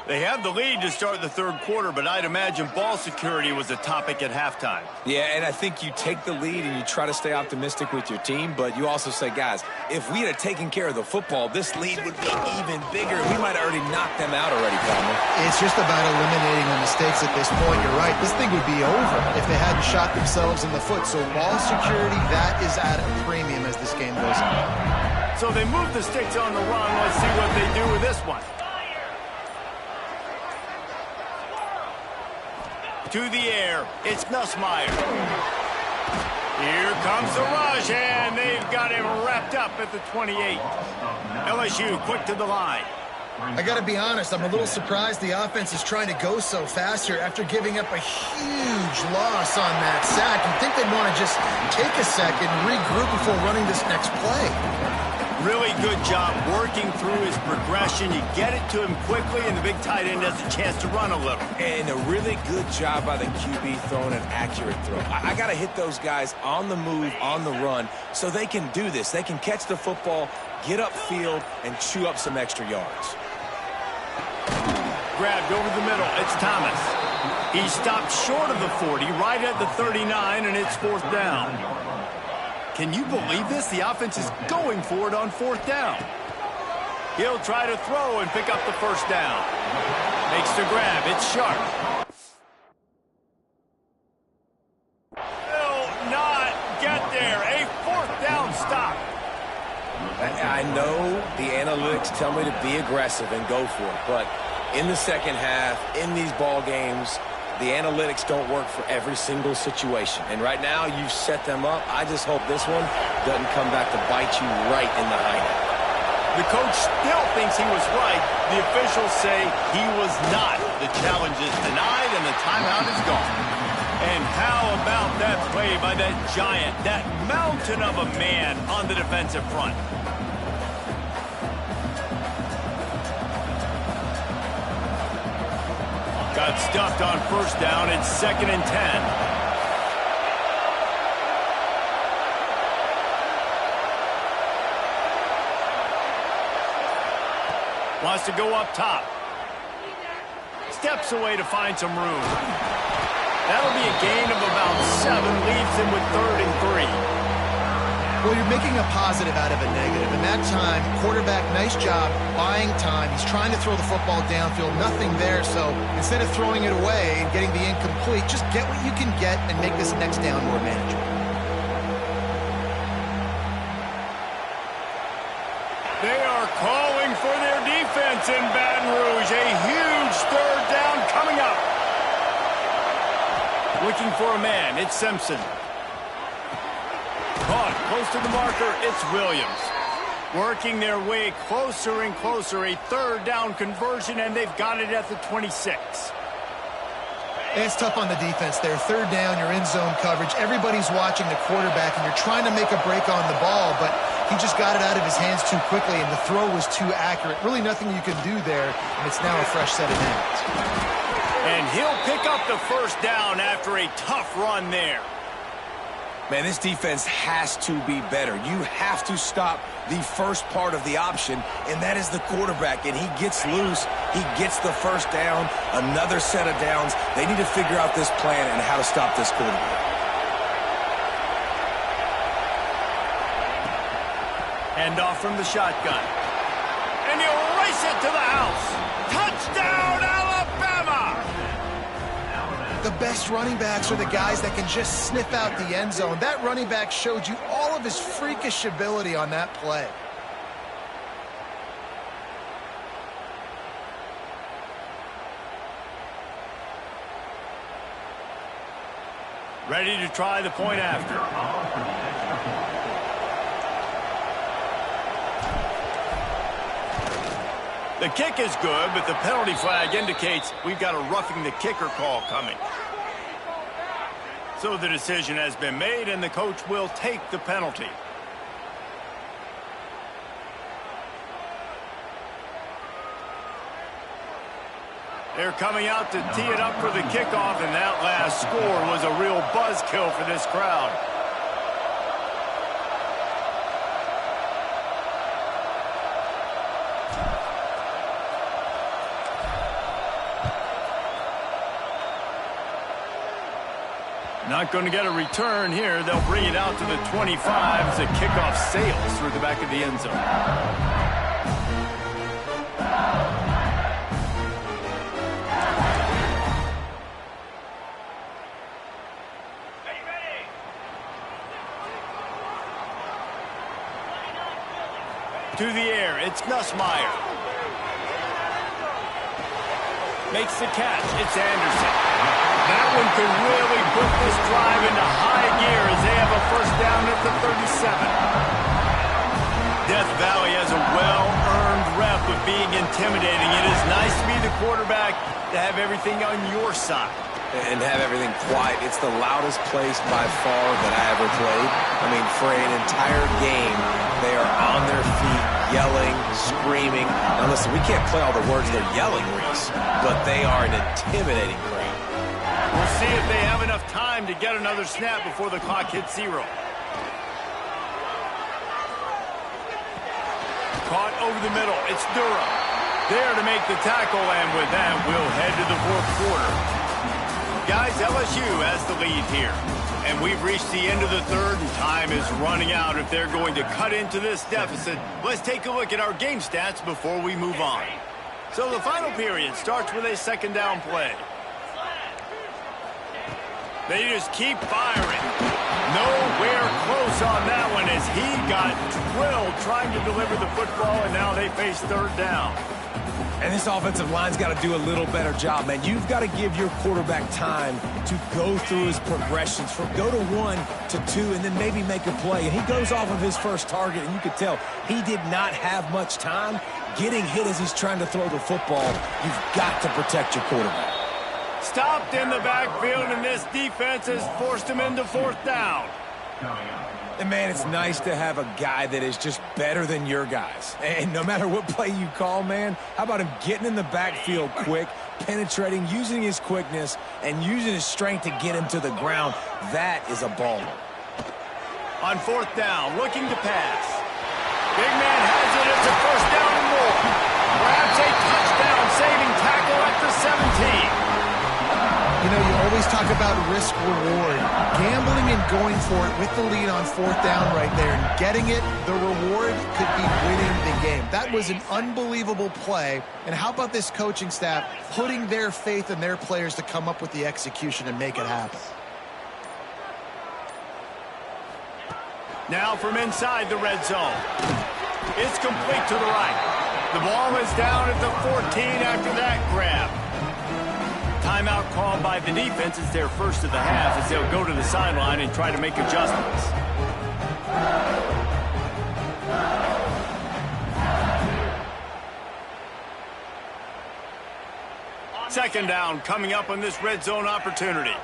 They have the lead to start the third quarter, but I'd imagine ball security was a topic at halftime. Yeah, and I think you take the lead and you try to stay optimistic with your team, but you also say, guys, if we had taken care of the football, this lead would be even bigger. We might have already knocked them out already, Palmer. It's just about eliminating the mistakes at this point. You're right. This thing would be over if they hadn't shot themselves in the foot. So ball security, that is at a premium as this game goes on. So they move the sticks on the run. Let's see what they do with this one. To the air, it's Nussmeier. Here comes the rush, and they've got him wrapped up at the 28. LSU quick to the line. I got to be honest, I'm a little surprised the offense is trying to go so fast here after giving up a huge loss on that sack. You'd think they'd want to just take a second and regroup before running this next play. Really good job working through his progression. You get it to him quickly, and the big tight end has a chance to run a little. And a really good job by the QB throwing an accurate throw. I got to hit those guys on the move, on the run, so they can do this. They can catch the football, get upfield, and chew up some extra yards. Grabbed over the middle. It's Thomas. He stopped short of the 40, right at the 39, and it's fourth down. Can you believe this? The offense is going for it on fourth down. He'll try to throw and pick up the first down. Makes the grab. It's Sharp. Will not get there. A fourth down stop. I know the analytics tell me to be aggressive and go for it, but in the second half, in these ball games, the analytics don't work for every single situation. And right now, you've set them up. I just hope this one doesn't come back to bite you right in the hind. The coach still thinks he was right. The officials say he was not. The challenge is denied, and the timeout is gone. And how about that play by that giant, that mountain of a man on the defensive front? Got stuffed on first down. It's 2nd and 10. Wants to go up top. Steps away to find some room. That'll be a gain of about 7. Leaves him with 3rd and 3. Well, you're making a positive out of a negative. In that time, quarterback, nice job buying time. He's trying to throw the football downfield. Nothing there, so instead of throwing it away and getting the incomplete, just get what you can get and make this next down more manageable. They are calling for their defense in Baton Rouge. A huge 3rd down coming up. Looking for a man. It's Simpson. Caught close to the marker. It's Williams. Working their way closer and closer. A 3rd down conversion, and they've got it at the 26. It's tough on the defense there. 3rd down, you're in zone coverage. Everybody's watching the quarterback, and you're trying to make a break on the ball, but he just got it out of his hands too quickly, and the throw was too accurate. Really nothing you can do there, and it's now a fresh set of downs. And he'll pick up the 1st down after a tough run there. Man, this defense has to be better. You have to stop the first part of the option, and that is the quarterback. And he gets loose. He gets the 1st down, another set of downs. They need to figure out this plan and how to stop this quarterback. Hand off from the shotgun. And he'll race it to the house. Touchdown, Alabama! The best running backs are the guys that can just sniff out the end zone. That running back showed you all of his freakish ability on that play. Ready to try the point after. The kick is good, but the penalty flag indicates we've got a roughing the kicker call coming. So the decision has been made, and the coach will take the penalty. They're coming out to tee it up for the kickoff, and that last score was a real buzzkill for this crowd. Not going to get a return here. They'll bring it out to the 25 as the kickoff sails through the back of the end zone. To the air, it's Nussmeier. Makes the catch, it's Anderson. That one could really put this drive into high gear as they have a 1st down at the 37. Death Valley has a well-earned rep of being intimidating. It is nice to be the quarterback to have everything on your side. And have everything quiet. It's the loudest place by far that I ever played. I mean, for an entire game, they are on their feet, yelling, screaming. Now listen, we can't play all the words they're yelling, Reese, but they are an intimidating crowd. We'll see if they have enough time to get another snap before the clock hits 0. Caught over the middle. It's Durham. There to make the tackle, and with that, we'll head to the 4th quarter. Guys, LSU has the lead here. And we've reached the end of the 3rd, and time is running out if they're going to cut into this deficit. Let's take a look at our game stats before we move on. So the final period starts with a 2nd down play. They just keep firing. Nowhere close on that one as he got drilled trying to deliver the football, and now they face 3rd down. And this offensive line's got to do a little better job, man. You've got to give your quarterback time to go through his progressions from go to 1 to 2 and then maybe make a play. And he goes off of his first target, and you could tell he did not have much time getting hit as he's trying to throw the football. You've got to protect your quarterback. Stopped in the backfield, and this defense has forced him into 4th down. And, man, it's nice to have a guy that is just better than your guys. And no matter what play you call, man, how about him getting in the backfield quick, penetrating, using his quickness, and using his strength to get him to the ground? That is a baller. On 4th down, looking to pass. Big man has it. It's a 1st down and more. Perhaps a touchdown-saving tackle at the 17. You know, you always talk about risk-reward. Gambling and going for it with the lead on 4th down right there and getting it, the reward could be winning the game. That was an unbelievable play. And how about this coaching staff putting their faith in their players to come up with the execution and make it happen? Now from inside the red zone. It's complete to the right. The ball is down at the 14 after that grab. Timeout called by the defense. It's their first of the half as they'll go to the sideline and try to make adjustments. Second down coming up on this red zone opportunity.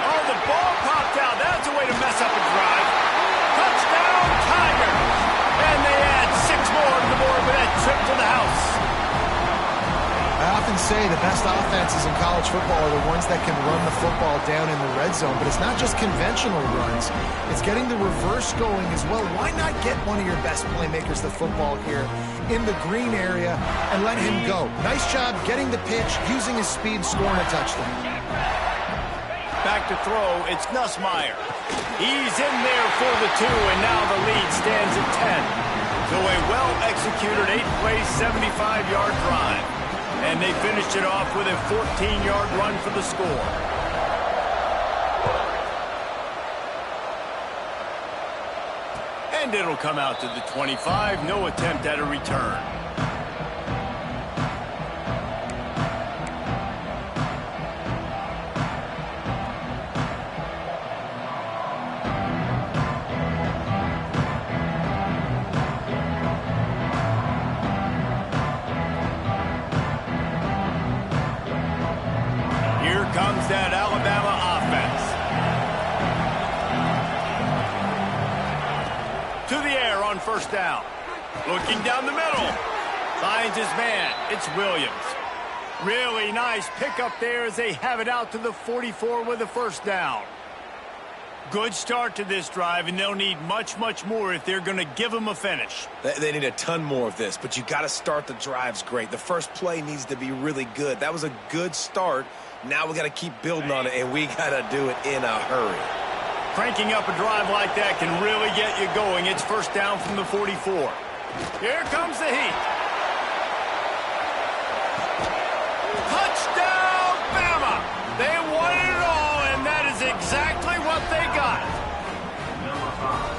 Oh, the ball popped out. That's a way to mess up a drive. Touchdown, Tigers! And they add 6 more to the board with that trip to the house. I often say the best offenses in college football are the ones that can run the football down in the red zone, but it's not just conventional runs. It's getting the reverse going as well. Why not get one of your best playmakers the football here in the green area and let him go? Nice job getting the pitch, using his speed, scoring a touchdown. Back to throw, it's Nussmeier. He's in there for the 2, and now the lead stands at 10. So a well-executed 8-play, 75-yard drive. And they finished it off with a 14-yard run for the score. And it'll come out to the 25. No attempt at a return. Comes that Alabama offense. To the air on first down. Looking down the middle. Finds his man. It's Williams. Really nice pickup there as they have it out to the 44 with a first down. Good start to this drive, and they'll need much, much more if they're going to give them a finish. They need a ton more of this, but you got to start the drives great. The first play needs to be really good. That was a good start. Now we got to keep building on it, and we got to do it in a hurry. Cranking up a drive like that can really get you going. It's first down from the 44. Here comes the heat. Touchdown, Bama! They won it all, and that is exactly what they got.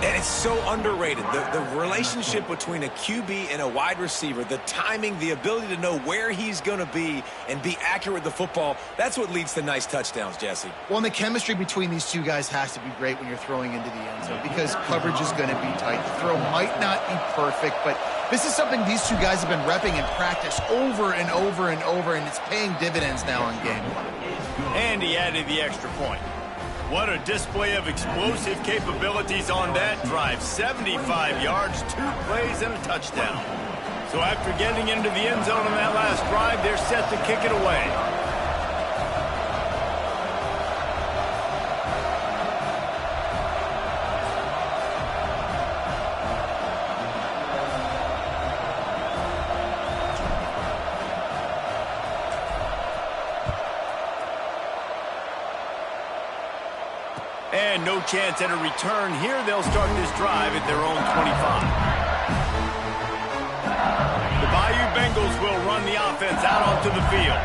And it's so underrated. The relationship between a QB and a wide receiver, the timing, the ability to know where he's going to be and be accurate with the football, that's what leads to nice touchdowns, Jesse. Well, and the chemistry between these two guys has to be great when you're throwing into the end zone because coverage is going to be tight. The throw might not be perfect, but this is something these two guys have been repping in practice over and over and over, and it's paying dividends now on game one. And he added the extra point. What a display of explosive capabilities on that drive. 75 yards, 2 plays, and a touchdown. So after getting into the end zone on that last drive, they're set to kick it away. And no chance at a return here. They'll start this drive at their own 25. The Bayou Bengals will run the offense out onto the field.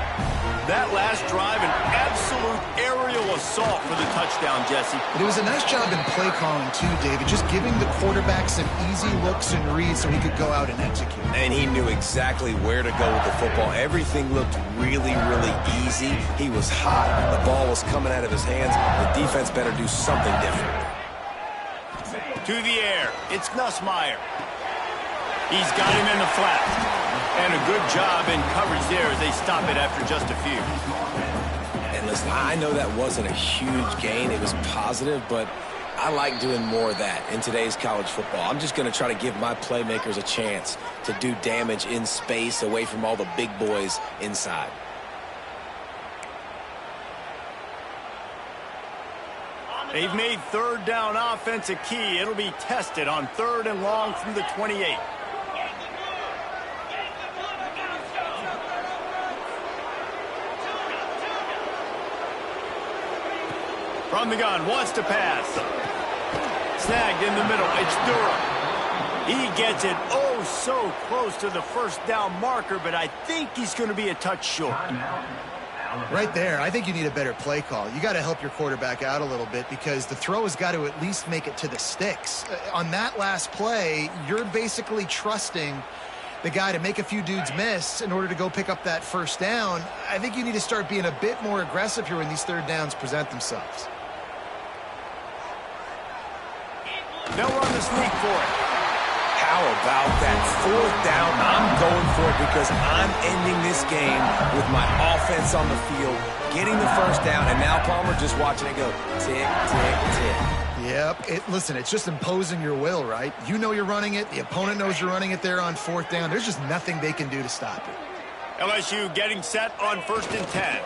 That last drive, an absolute aerial assault for the touchdown, Jesse. But it was a nice job in play calling, too, David, just giving the quarterback some easy looks and reads so he could go out and execute. And he knew exactly where to go with the football. Everything looked really, really easy. He was hot. The ball was coming out of his hands. The defense better do something different. To the air, it's Nussmeier. He's got him in the flat. And a good job in coverage there as they stop it after just a few. And listen, I know that wasn't a huge gain. It was positive, but I like doing more of that in today's college football. I'm just going to try to give my playmakers a chance to do damage in space away from all the big boys inside. They've made third down offense a key. It'll be tested on 3rd and long from the 28. From the gun, wants to pass. Snagged in the middle. It's Durham. He gets it oh so close to the first down marker, but I think he's going to be a touch short. Right there, I think you need a better play call. You got to help your quarterback out a little bit because the throw has got to at least make it to the sticks. On that last play, you're basically trusting the guy to make a few dudes miss in order to go pick up that first down. I think you need to start being a bit more aggressive here when these third downs present themselves. They'll run the sneak for it. How about that 4th down? I'm going for it because I'm ending this game with my offense on the field, getting the first down, and now Palmer just watching it go tick, tick, tick. Yep. Listen, it's just imposing your will, right? You know you're running it. The opponent knows you're running it there on 4th down. There's just nothing they can do to stop it. LSU getting set on 1st and 10.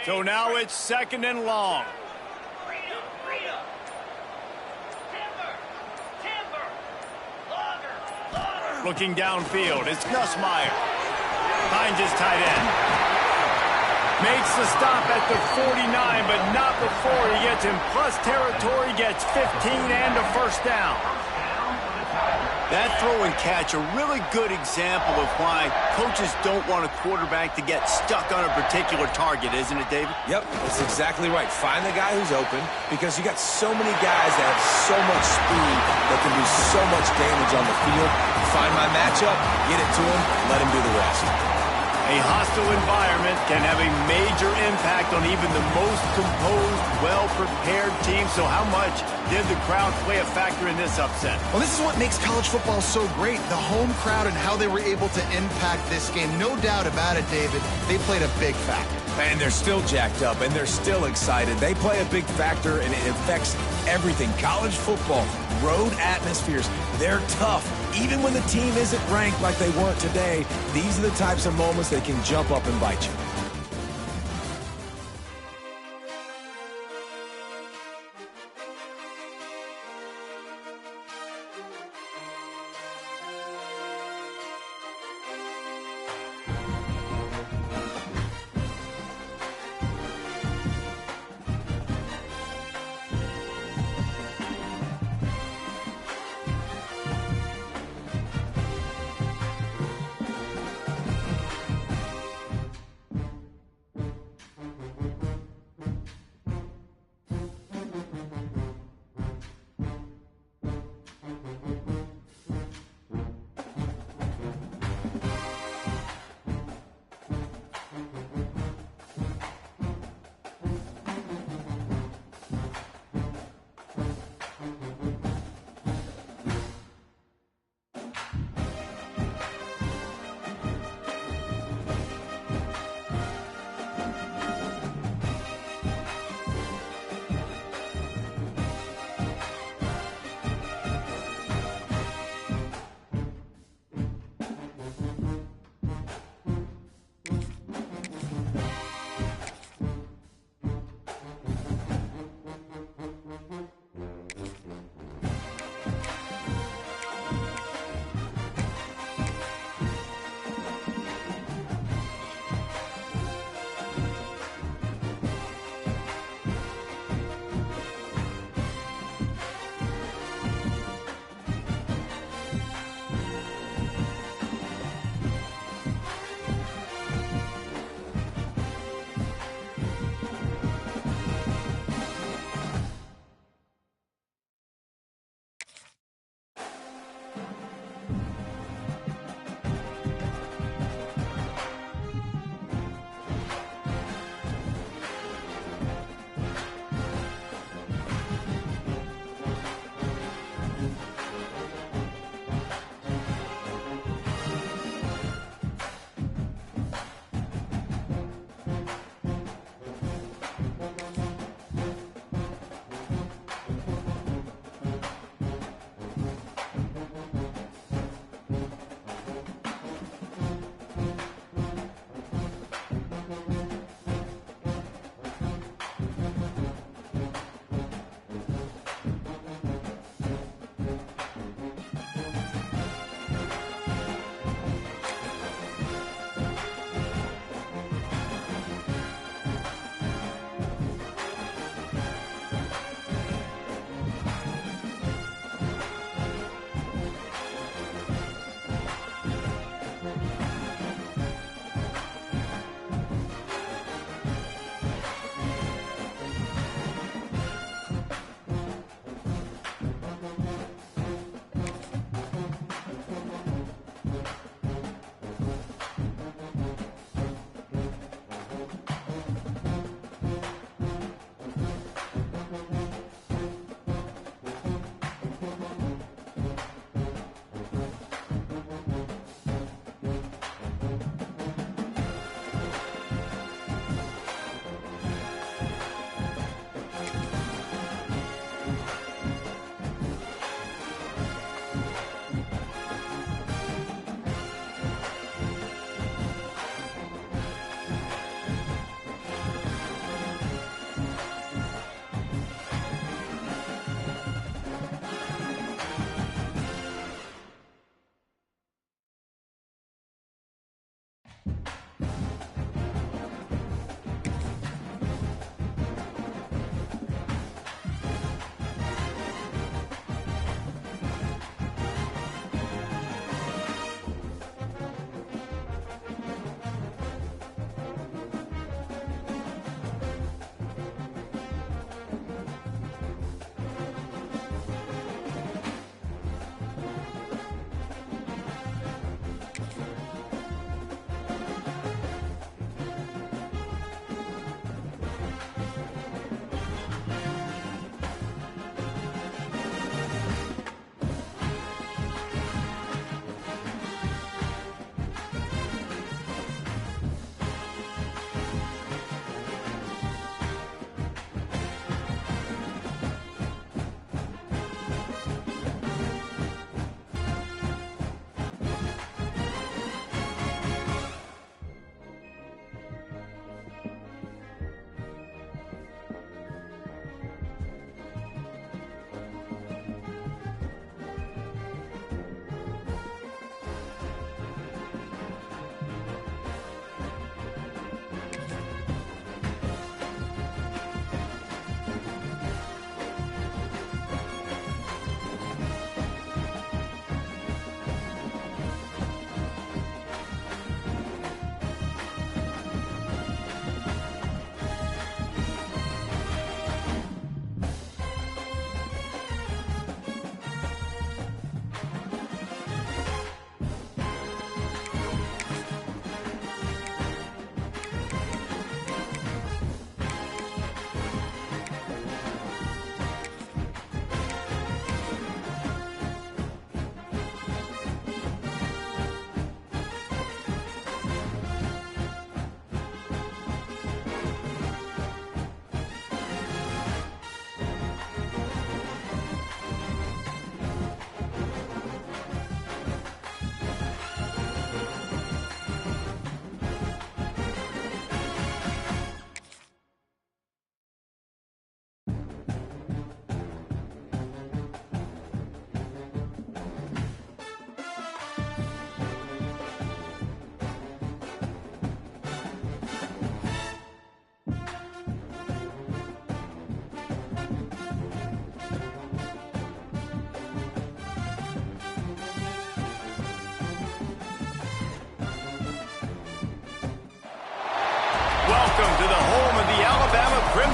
So now it's 2nd and long. Looking downfield, it's Nussmeier. Finds his tight end. Makes the stop at the 49, but not before he gets in plus territory, gets 15 and a first down. That throw and catch, a really good example of why coaches don't want a quarterback to get stuck on a particular target, isn't it, David? Yep, that's exactly right. Find the guy who's open because you got so many guys that have so much speed that can do so much damage on the field. Find my matchup, get it to him, let him do the rest. A hostile environment can have a major impact on even the most composed, well-prepared team. So how much did the crowd play a factor in this upset? Well, this is what makes college football so great. The home crowd and how they were able to impact this game. No doubt about it, David. They played a big factor. And they're still jacked up, and they're still excited. They play a big factor, and it affects everything. College football, road atmospheres, they're tough. Even when the team isn't ranked like they weren't today, these are the types of moments that can jump up and bite you.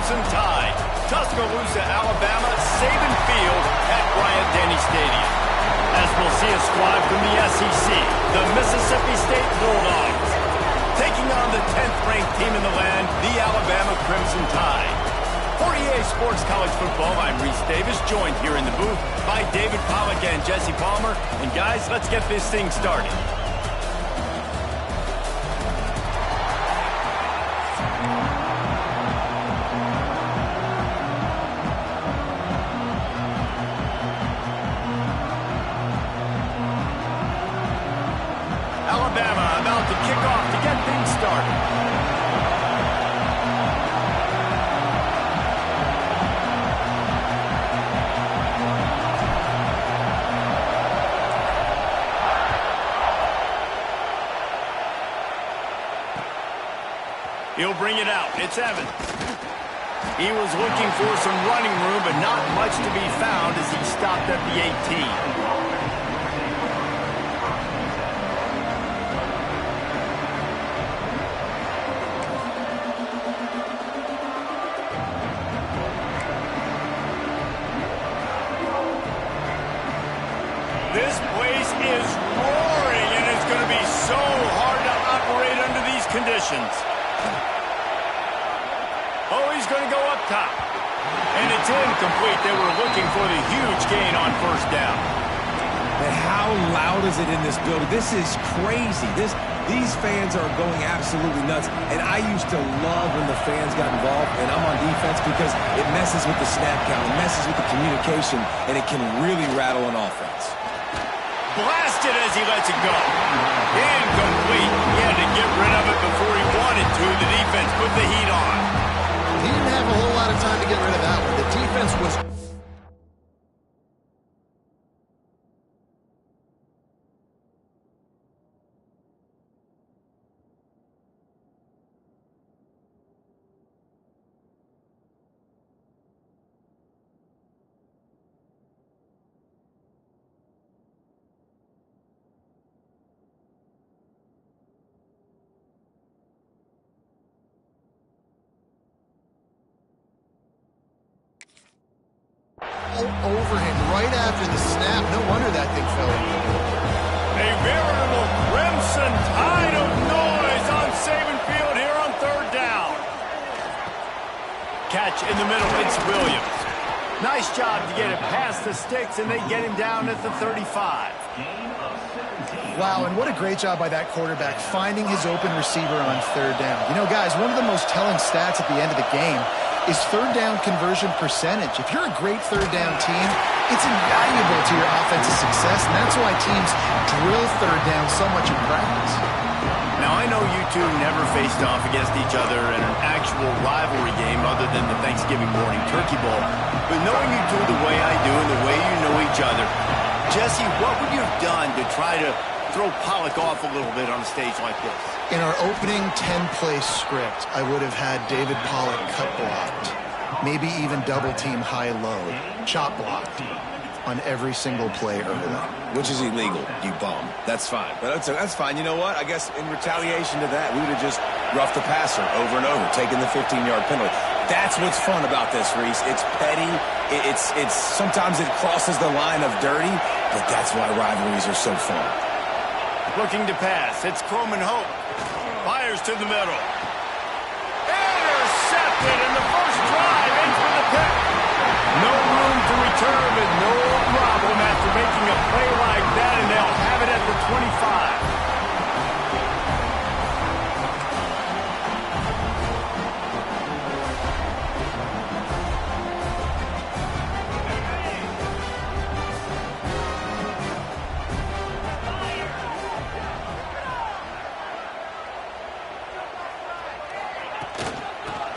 Crimson Tide. Tuscaloosa, Alabama, Saban Field at Bryant-Denny Stadium. As we'll see a squad from the SEC, the Mississippi State Bulldogs, taking on the 10th-ranked team in the land, the Alabama Crimson Tide. For EA Sports College Football, I'm Reese Davis, joined here in the booth by David Pollack and Jesse Palmer. And guys, let's get this thing started. Alabama about to kick off to get things started. He'll bring it out. It's Evans. He was looking for some running room, but not much to be found as he stopped at the 18. This place is roaring, and it's going to be so hard to operate under these conditions. Oh, he's going to go up top. And it's incomplete. They were looking for the huge gain on first down. And how loud is it in this building? This is crazy. These fans are going absolutely nuts. And I used to love when the fans got involved, and I'm on defense because it messes with the snap count, it messes with the communication, and it can really rattle an offense. Blasted as he lets it go. Incomplete. He had to get rid of it before he wanted to. The defense put the heat on. He didn't have a whole lot of time to get rid of that one. The defense was... over him right after the snap. No wonder that thing fell in. A veritable crimson tide of noise on Saban Field here on third down. Catch in the middle. It's Williams. Nice job to get it past the sticks, and they get him down at the 35. Wow, and what a great job by that quarterback finding his open receiver on third down. You know, guys, one of the most telling stats at the end of the game is third down conversion percentage. If you're a great third down team, it's invaluable to your offensive success, and that's why teams drill third down so much in practice. Now, I know you two never faced off against each other in an actual rivalry game other than the Thanksgiving morning turkey bowl, but knowing you two the way I do and the way you know each other, Jesse, what would you have done to try to throw Pollack off a little bit on a stage like this? In our opening 10-play script, I would have had David Pollack cut blocked, maybe even double-team high-low, chop blocked on every single play early. Which is illegal, you bum. That's fine. But that's fine. You know what? I guess in retaliation to that, we would have just roughed the passer over and over, taking the 15-yard penalty. That's what's fun about this, Reese. It's petty. It's sometimes it crosses the line of dirty, but that's why rivalries are so fun. Looking to pass. It's Coleman Hope. Fires to the middle. Intercepted in the first drive. In for the pick. No room to return, but no problem after making a play like that, and they'll have it at the 25.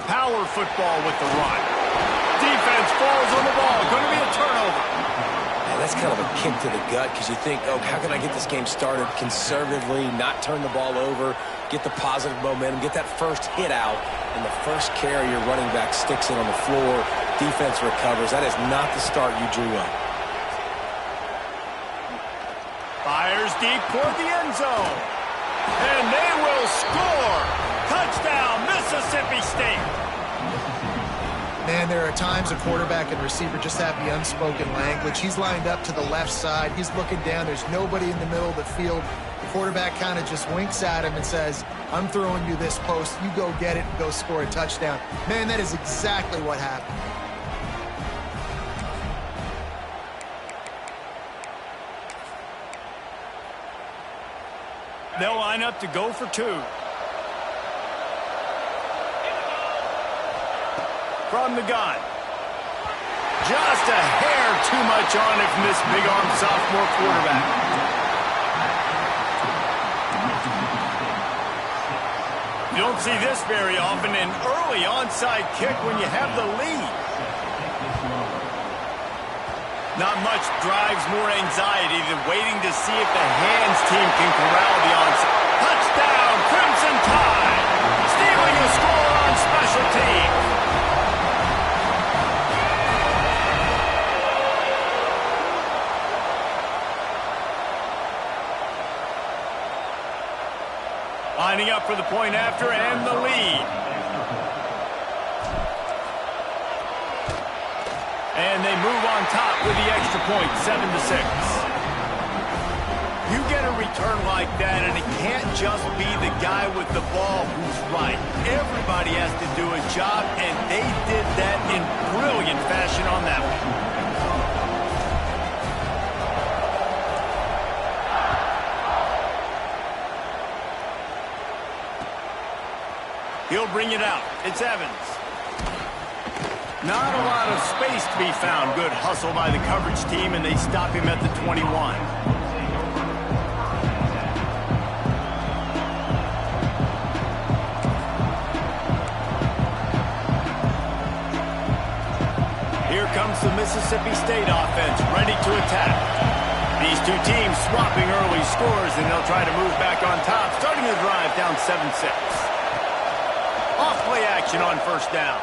Power football with the run. Defense falls on the ball. Going to be a turnover. Man, that's kind of a kick to the gut because you think, oh, how can I get this game started conservatively, not turn the ball over, get the positive momentum, get that first hit out, and the first carry your running back sticks in on the floor, defense recovers. That is not the start you drew up. Fires deep toward the end zone. And they will score. Touchdown, Mississippi State. Man, there are times a quarterback and receiver just have the unspoken language. He's lined up to the left side. He's looking down. There's nobody in the middle of the field. The quarterback kind of just winks at him and says, I'm throwing you this post. You go get it and go score a touchdown. Man, that is exactly what happened. They'll line up to go for two. From the gun. Just a hair too much on it from this big-arm sophomore quarterback. You don't see this very often, an early onside kick when you have the lead. Not much drives more anxiety than waiting to see if the hands team can corral the onside. Touchdown, Crimson Tide! Stealing a score on special teams. Lining up for the point after and the lead. And they move on top with the extra point, 7-6. You get a return like that, and it can't just be the guy with the ball who's right. Everybody has to do a job, and they did that in brilliant fashion on that one. He'll bring it out. It's Evans. Not a lot of space to be found. Good hustle by the coverage team, and they stop him at the 21. Here comes the Mississippi State offense, ready to attack. These two teams swapping early scores, and they'll try to move back on top, starting the drive down 7-6. Off-play action on first down.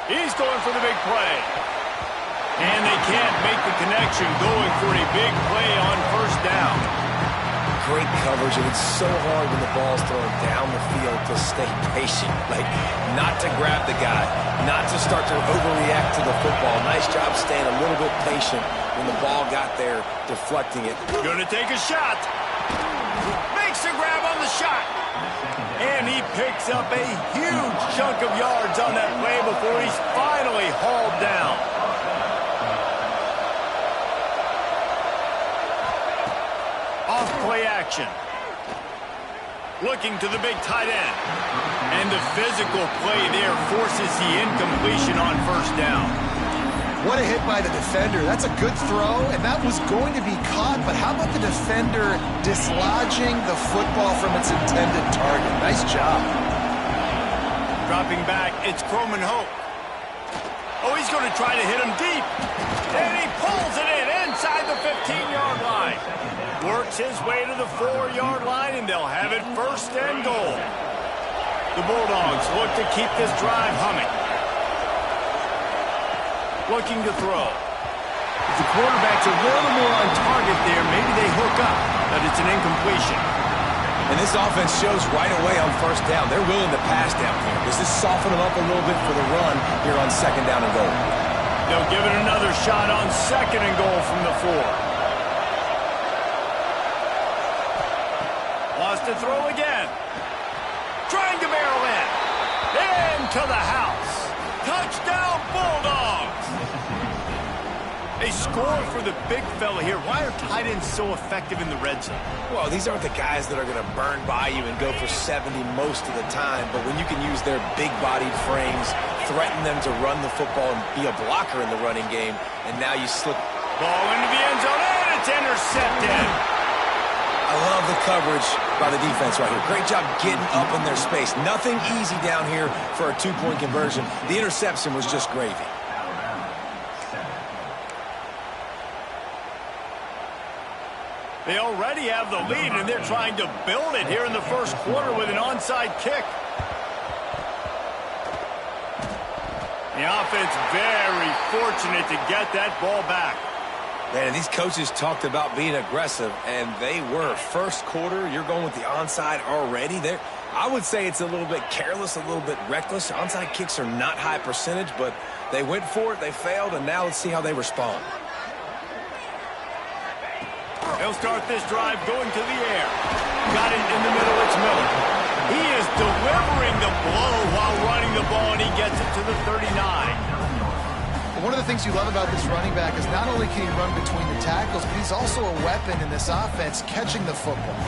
He's going for the big play. And they can't make the connection, going for a big play on first down. Great coverage, and it's so hard when the ball's thrown down the field to stay patient. Like, not to grab the guy, not to start to overreact to the football. Nice job staying a little bit patient when the ball got there, deflecting it. Gonna take a shot. Makes a grab on the shot. And he picks up a huge chunk of yards on that play before he's finally hauled down. Off-play action. Looking to the big tight end. And the physical play there forces the incompletion on first down. What a hit by the defender. That's a good throw, and that was going to be caught, but how about the defender dislodging the football from its intended target? Nice job. Dropping back, it's Croman Hope. Oh, he's going to try to hit him deep. And he pulls it in inside the 15-yard line. Works his way to the 4-yard line, and they'll have it first and goal. The Bulldogs look to keep this drive humming. Looking to throw. If the quarterback's a little more on target there, maybe they hook up, but it's an incompletion. And this offense shows right away on first down. They're willing to pass down here. Does this soften them up a little bit for the run here on second down and goal? They'll give it another shot on second and goal from the 4. Lost to throw again. Trying to barrel in. Into the house. Touchdown, Bulldogs! They score for the big fella here. Why are tight ends so effective in the red zone? Well, these aren't the guys that are going to burn by you and go for 70 most of the time, but when you can use their big-bodied frames, threaten them to run the football and be a blocker in the running game, and now you slip. Ball into the end zone, and it's intercepted. I love the coverage by the defense right here. Great job getting up in their space. Nothing easy down here for a two-point conversion. The interception was just gravy. They already have the lead, and they're trying to build it here in the first quarter with an onside kick. The offense very fortunate to get that ball back. Man, and these coaches talked about being aggressive, and they were. First quarter, you're going with the onside already. I would say it's a little bit careless, a little bit reckless. Onside kicks are not high percentage, but they went for it, they failed, and now let's see how they respond. He'll start this drive going to the air. Got it in the middle, it's Miller. He is delivering the blow while running the ball, and he gets it to the 39. One of the things you love about this running back is not only can he run between the tackles, but he's also a weapon in this offense catching the football.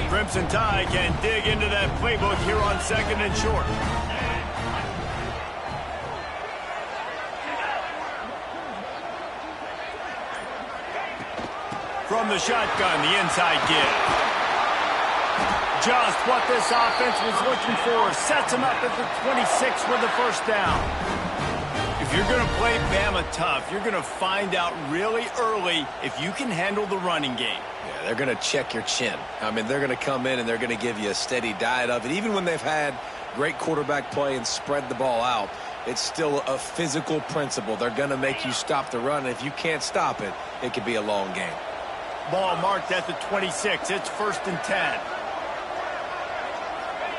The Crimson Tide can dig into that playbook here on 2nd and short. From the shotgun, the inside give. Just what this offense was looking for. Sets him up at the 26 with the first down. If you're going to play Bama tough, you're going to find out really early if you can handle the running game. Yeah, they're going to check your chin. I mean, they're going to come in and they're going to give you a steady diet of it. Even when they've had great quarterback play and spread the ball out, it's still a physical principle. They're going to make you stop the run. If you can't stop it, it could be a long game. Ball marked at the 26. It's 1st and 10.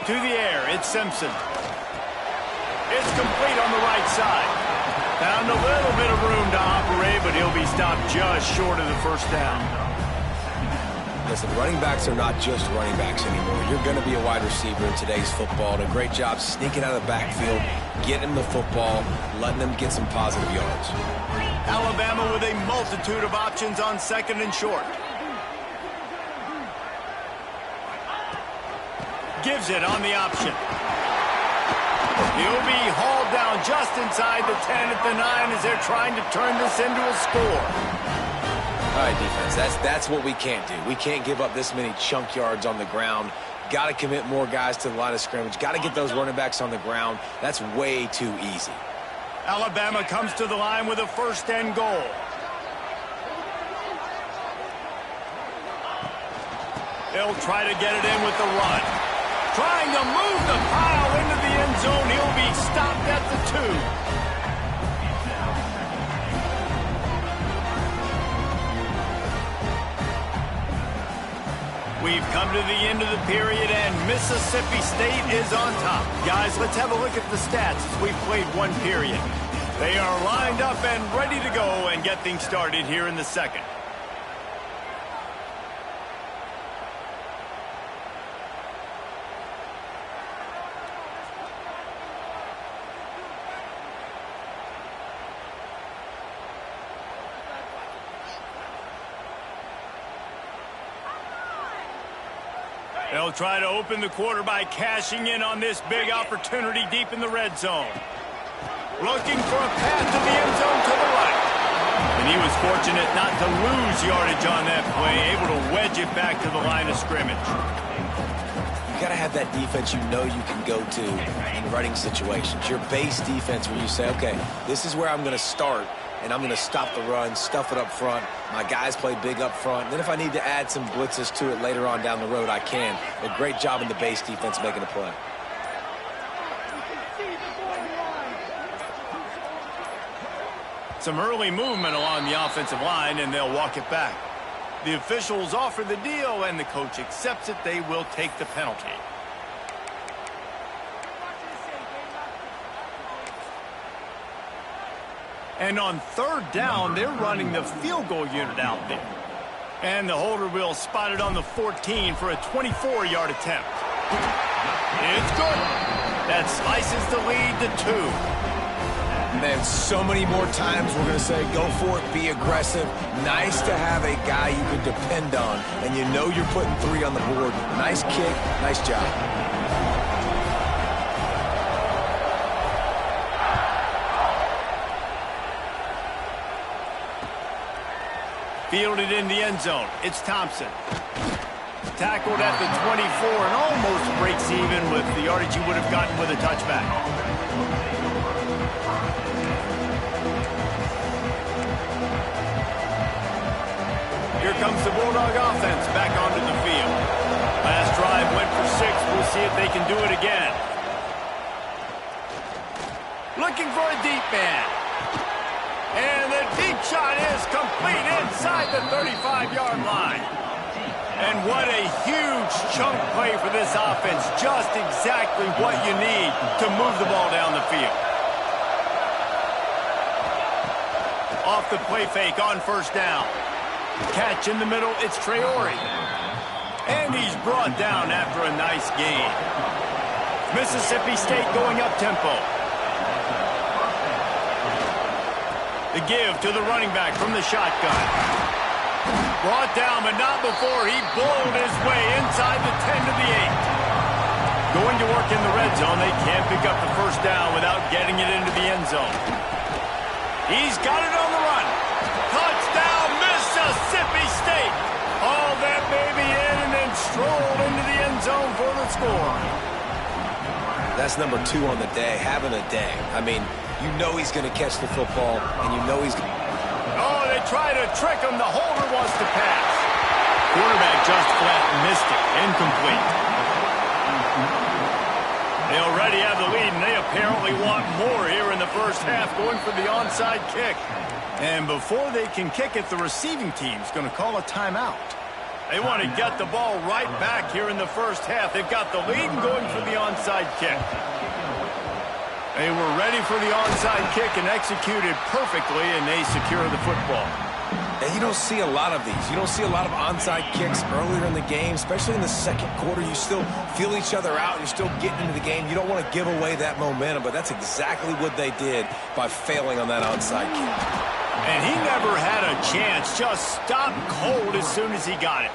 To the air, it's Simpson. It's complete on the right side. Found a little bit of room to operate, but he'll be stopped just short of the first down. Listen, running backs are not just running backs anymore. You're going to be a wide receiver in today's football. And a great job sneaking out of the backfield, getting the football, letting them get some positive yards. Alabama with a multitude of options on 2nd and short. Gives it on the option. He'll be hauled down just inside the 10 at the 9 as they're trying to turn this into a score. All right, defense, that's what we can't do. We can't give up this many chunk yards on the ground. Got to commit more guys to the line of scrimmage. Got to get those running backs on the ground. That's way too easy. Alabama comes to the line with a 1st and goal. They'll try to get it in with the run. Trying to move the pile into the end zone. He'll be stopped at the 2. We've come to the end of the period, and Mississippi State is on top. Guys, let's have a look at the stats as we've played one period. They are lined up and ready to go and get things started here in the 2nd. They'll try to open the quarter by cashing in on this big opportunity deep in the red zone. Looking for a path to the end zone to the right. And he was fortunate not to lose yardage on that play, able to wedge it back to the line of scrimmage. You got to have that defense you know you can go to in running situations. Your base defense where you say, okay, this is where I'm going to start, and I'm going to stop the run, stuff it up front. My guys play big up front. Then if I need to add some blitzes to it later on down the road, I can. A great job in the base defense making a play. Some early movement along the offensive line, and they'll walk it back. The officials offer the deal, and the coach accepts it. They will take the penalty. And on 3rd down, they're running the field goal unit out there. And the holder will spot it on the 14 for a 24-yard attempt. It's good. That slices the lead to 2. Man, so many more times we're going to say, go for it, be aggressive. Nice to have a guy you can depend on, and you know you're putting 3 on the board. Nice kick, nice job. Fielded in the end zone. It's Thompson. Tackled at the 24 and almost breaks even with the yardage he would have gotten with a touchback. Here comes the Bulldog offense back onto the field. Last drive went for 6. We'll see if they can do it again. Looking for a deep man. And the deep shot is complete inside the 35-yard line. And what a huge chunk play for this offense. Just exactly what you need to move the ball down the field. Off the play fake on first down. Catch in the middle, it's Traore. And he's brought down after a nice gain. Mississippi State going up-tempo. The give to the running back from the shotgun. Brought down, but not before he bowled his way inside the 10 to the 8. Going to work in the red zone. They can't pick up the first down without getting it into the end zone. He's got it on the run. Touchdown, Mississippi State. All that baby in and then strolled into the end zone for the score. That's number 2 on the day, having a day. I mean, you know he's going to catch the football, and you know he's going to... Oh, they try to trick him. The holder wants to pass. Quarterback just flat missed it. Incomplete. They already have the lead, and they apparently want more here in the first half, going for the onside kick. And before they can kick it, the receiving team's going to call a timeout. They want to get the ball right back here in the first half. They've got the lead and going for the onside kick. They were ready for the onside kick and executed perfectly, and they secure the football. And you don't see a lot of these. You don't see a lot of onside kicks earlier in the game, especially in the second quarter. You still feel each other out. You're still getting into the game. You don't want to give away that momentum, but that's exactly what they did by failing on that onside kick. And he never had a chance. Just stopped cold as soon as he got it.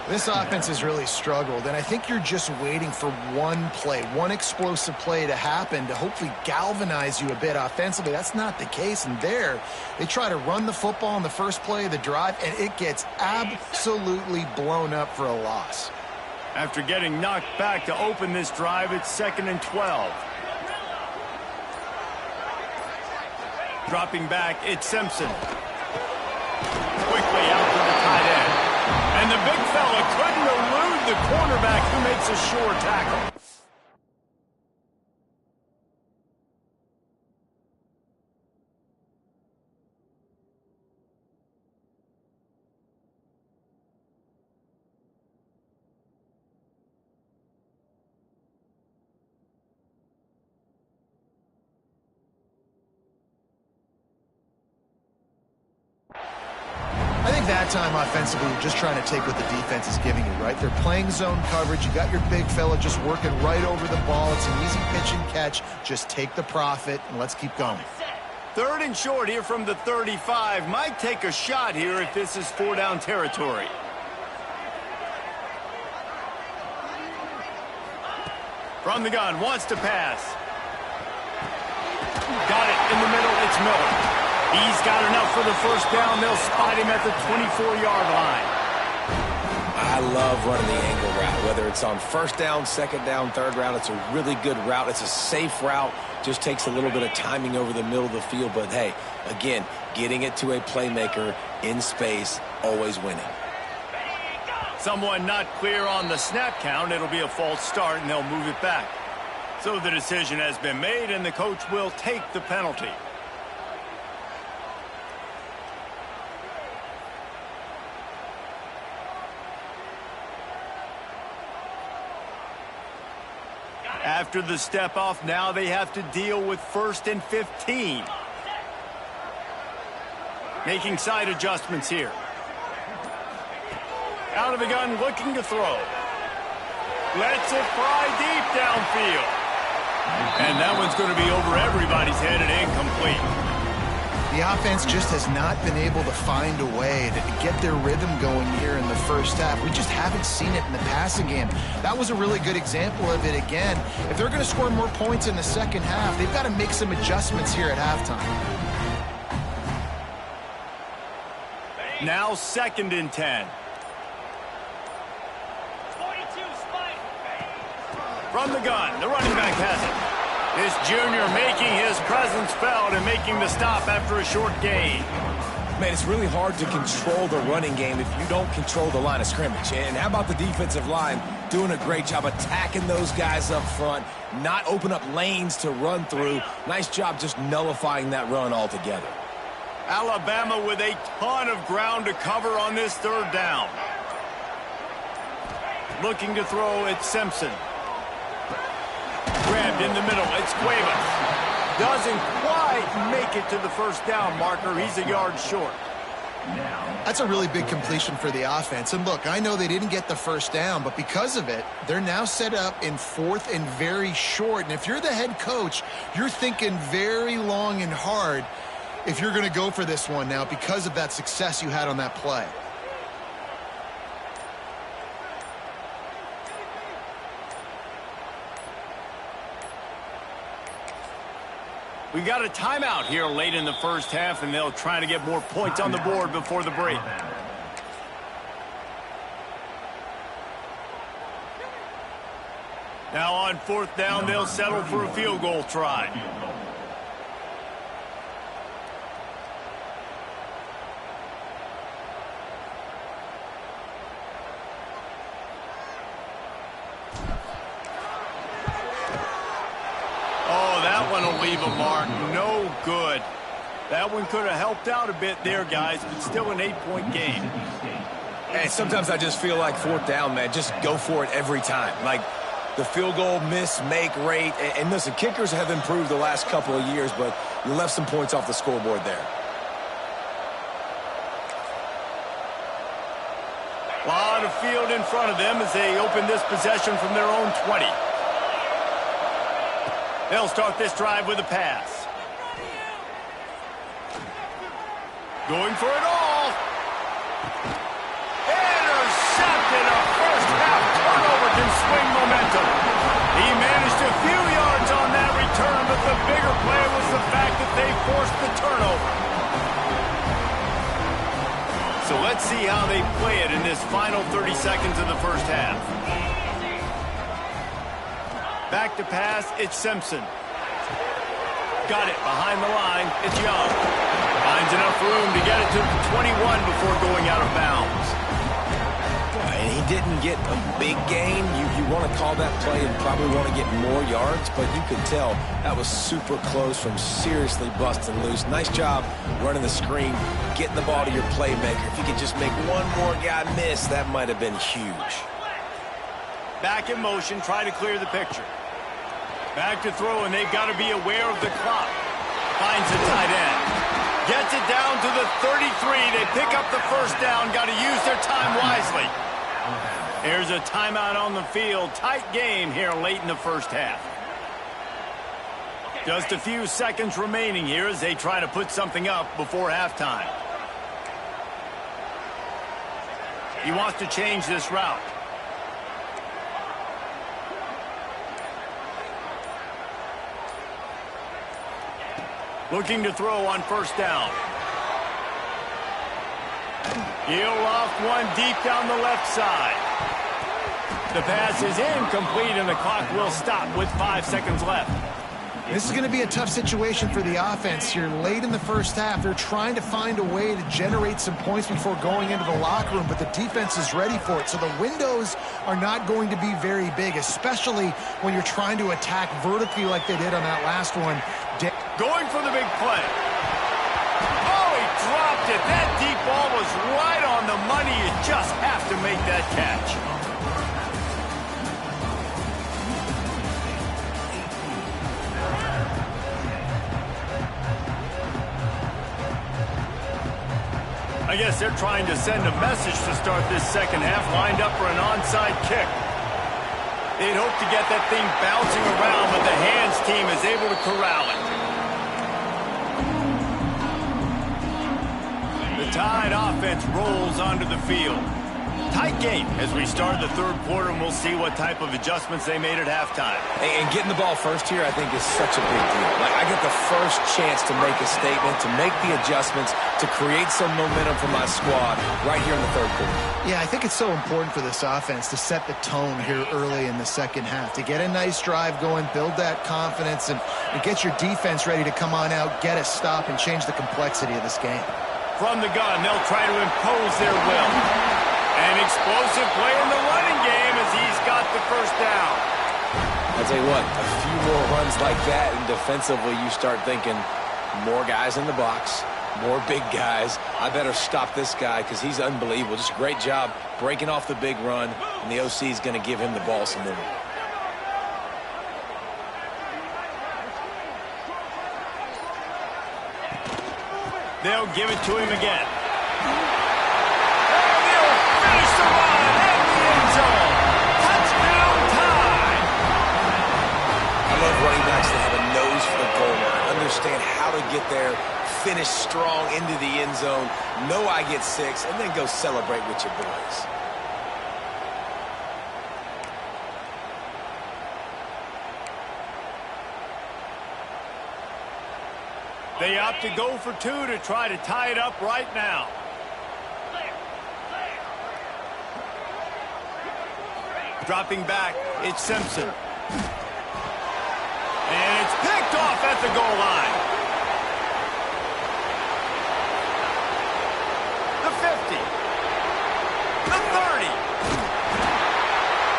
This offense has really struggled, and I think you're just waiting for one play, one explosive play to happen to hopefully galvanize you a bit offensively. That's not the case, and there, they try to run the football in the first play of the drive, and it gets absolutely blown up for a loss. After getting knocked back to open this drive, it's 2nd and 12. Dropping back, it's Simpson. Quickly out to the tight end. And the big fella couldn't elude the cornerback who makes a sure tackle. I think that time offensively, you're just trying to take what the defense is giving you, right? They're playing zone coverage. You got your big fella just working right over the ball. It's an easy pitch and catch. Just take the profit, and let's keep going. 3rd and short here from the 35. Might take a shot here if this is 4-down territory. From the gun, wants to pass. Got it in the middle, it's Miller. He's got enough for the first down. They'll spot him at the 24-yard line. I love running the angle route, whether it's on first down, second down, third route. It's a really good route. It's a safe route. Just takes a little bit of timing over the middle of the field. But, hey, again, getting it to a playmaker in space, always winning. Someone not clear on the snap count. It'll be a false start, and they'll move it back. So the decision has been made, and the coach will take the penalty. After the step off, now they have to deal with 1st and 15. Making side adjustments here. Out of the gun, looking to throw. Lets it fly deep downfield. And that one's going to be over everybody's head and incomplete. The offense just has not been able to find a way to get their rhythm going here in the first half. We just haven't seen it in the passing game. That was a really good example of it again. If they're going to score more points in the second half, they've got to make some adjustments here at halftime. Now 2nd and 10. From the gun, the running back has it. This junior making his presence felt and making the stop after a short gain. Man, it's really hard to control the running game if you don't control the line of scrimmage. And how about the defensive line doing a great job attacking those guys up front, not open up lanes to run through. Nice job just nullifying that run altogether. Alabama with a ton of ground to cover on this 3rd down. Looking to throw, it's Simpson. Grabbed in the middle, it's Cuevas. Doesn't quite make it to the first down marker. He's a yard short. That's a really big completion for the offense. And look, I know they didn't get the first down, but because of it, they're now set up in 4th and very short. And if you're the head coach, you're thinking very long and hard if you're going to go for this one now because of that success you had on that play. We got a timeout here late in the first half, and they'll try to get more points on the board before the break. Now on 4th down, they'll settle for a field goal try. Will leave a mark. No good. That one could have helped out a bit there, guys, but still an 8-point game. And sometimes I just feel like 4th down, man, just go for it every time. Like the field goal miss, make rate. And listen, kickers have improved the last couple of years, but you left some points off the scoreboard there. A lot of field in front of them as they open this possession from their own 20. They'll start this drive with a pass. Going for it all. Intercepted. A first half turnover can swing momentum. He managed a few yards on that return, but the bigger play was the fact that they forced the turnover. So let's see how they play it in this final 30 seconds of the first half. Back to pass, it's Simpson. Got it behind the line, it's Young. Finds enough room to get it to the 21 before going out of bounds. And he didn't get a big gain. You want to call that play and probably want to get more yards, but you could tell that was super close from seriously busting loose. Nice job running the screen, getting the ball to your playmaker. If you could just make one more guy miss, that might have been huge. Back in motion, try to clear the picture. Back to throw, and they've got to be aware of the clock. Finds the tight end. Gets it down to the 33. They pick up the first down. Got to use their time wisely. There's a timeout on the field. Tight game here late in the first half. Just a few seconds remaining here as they try to put something up before halftime. He wants to change this route. Looking to throw on first down. He'll loft one deep down the left side. The pass is incomplete, and the clock will stop with 5 seconds left. This is going to be a tough situation for the offense here. Late in the first half, they're trying to find a way to generate some points before going into the locker room, but the defense is ready for it. So the windows are not going to be very big, especially when you're trying to attack vertically like they did on that last one. Going for the big play. Oh, he dropped it. That deep ball was right on the money. You just have to make that catch. I guess they're trying to send a message to start this second half, lined up for an onside kick. They'd hope to get that thing bouncing around, but the hands team is able to corral it. The Tide offense rolls onto the field. Tight game as we start the third quarter, and we'll see what type of adjustments they made at halftime. And getting the ball first here, I think, is such a big deal. Like, I get the first chance to make a statement, to make the adjustments, to create some momentum for my squad right here in the third quarter. Yeah, I think it's so important for this offense to set the tone here early in the second half, to get a nice drive going, build that confidence, and get your defense ready to come on out, get a stop, and change the complexity of this game. From the gun, they'll try to impose their will. An explosive play in the running game as he's got the first down. I'll tell you what, a few more runs like that, and defensively you start thinking more guys in the box, More big guys. I better stop this guy because he's unbelievable. Just a great job breaking off the big run, and the OC is going to give him the ball some more. They'll give it to him again. And they'll finish the run in the end zone. Touchdown time! I love running backs that have a nose for the goal line, understand how to get there, finish strong into the end zone, know I get 6, and then go celebrate with your boys. They opt to go for 2 to try to tie it up right now. Dropping back, it's Simpson. And it's picked off at the goal line. The 50. The 30.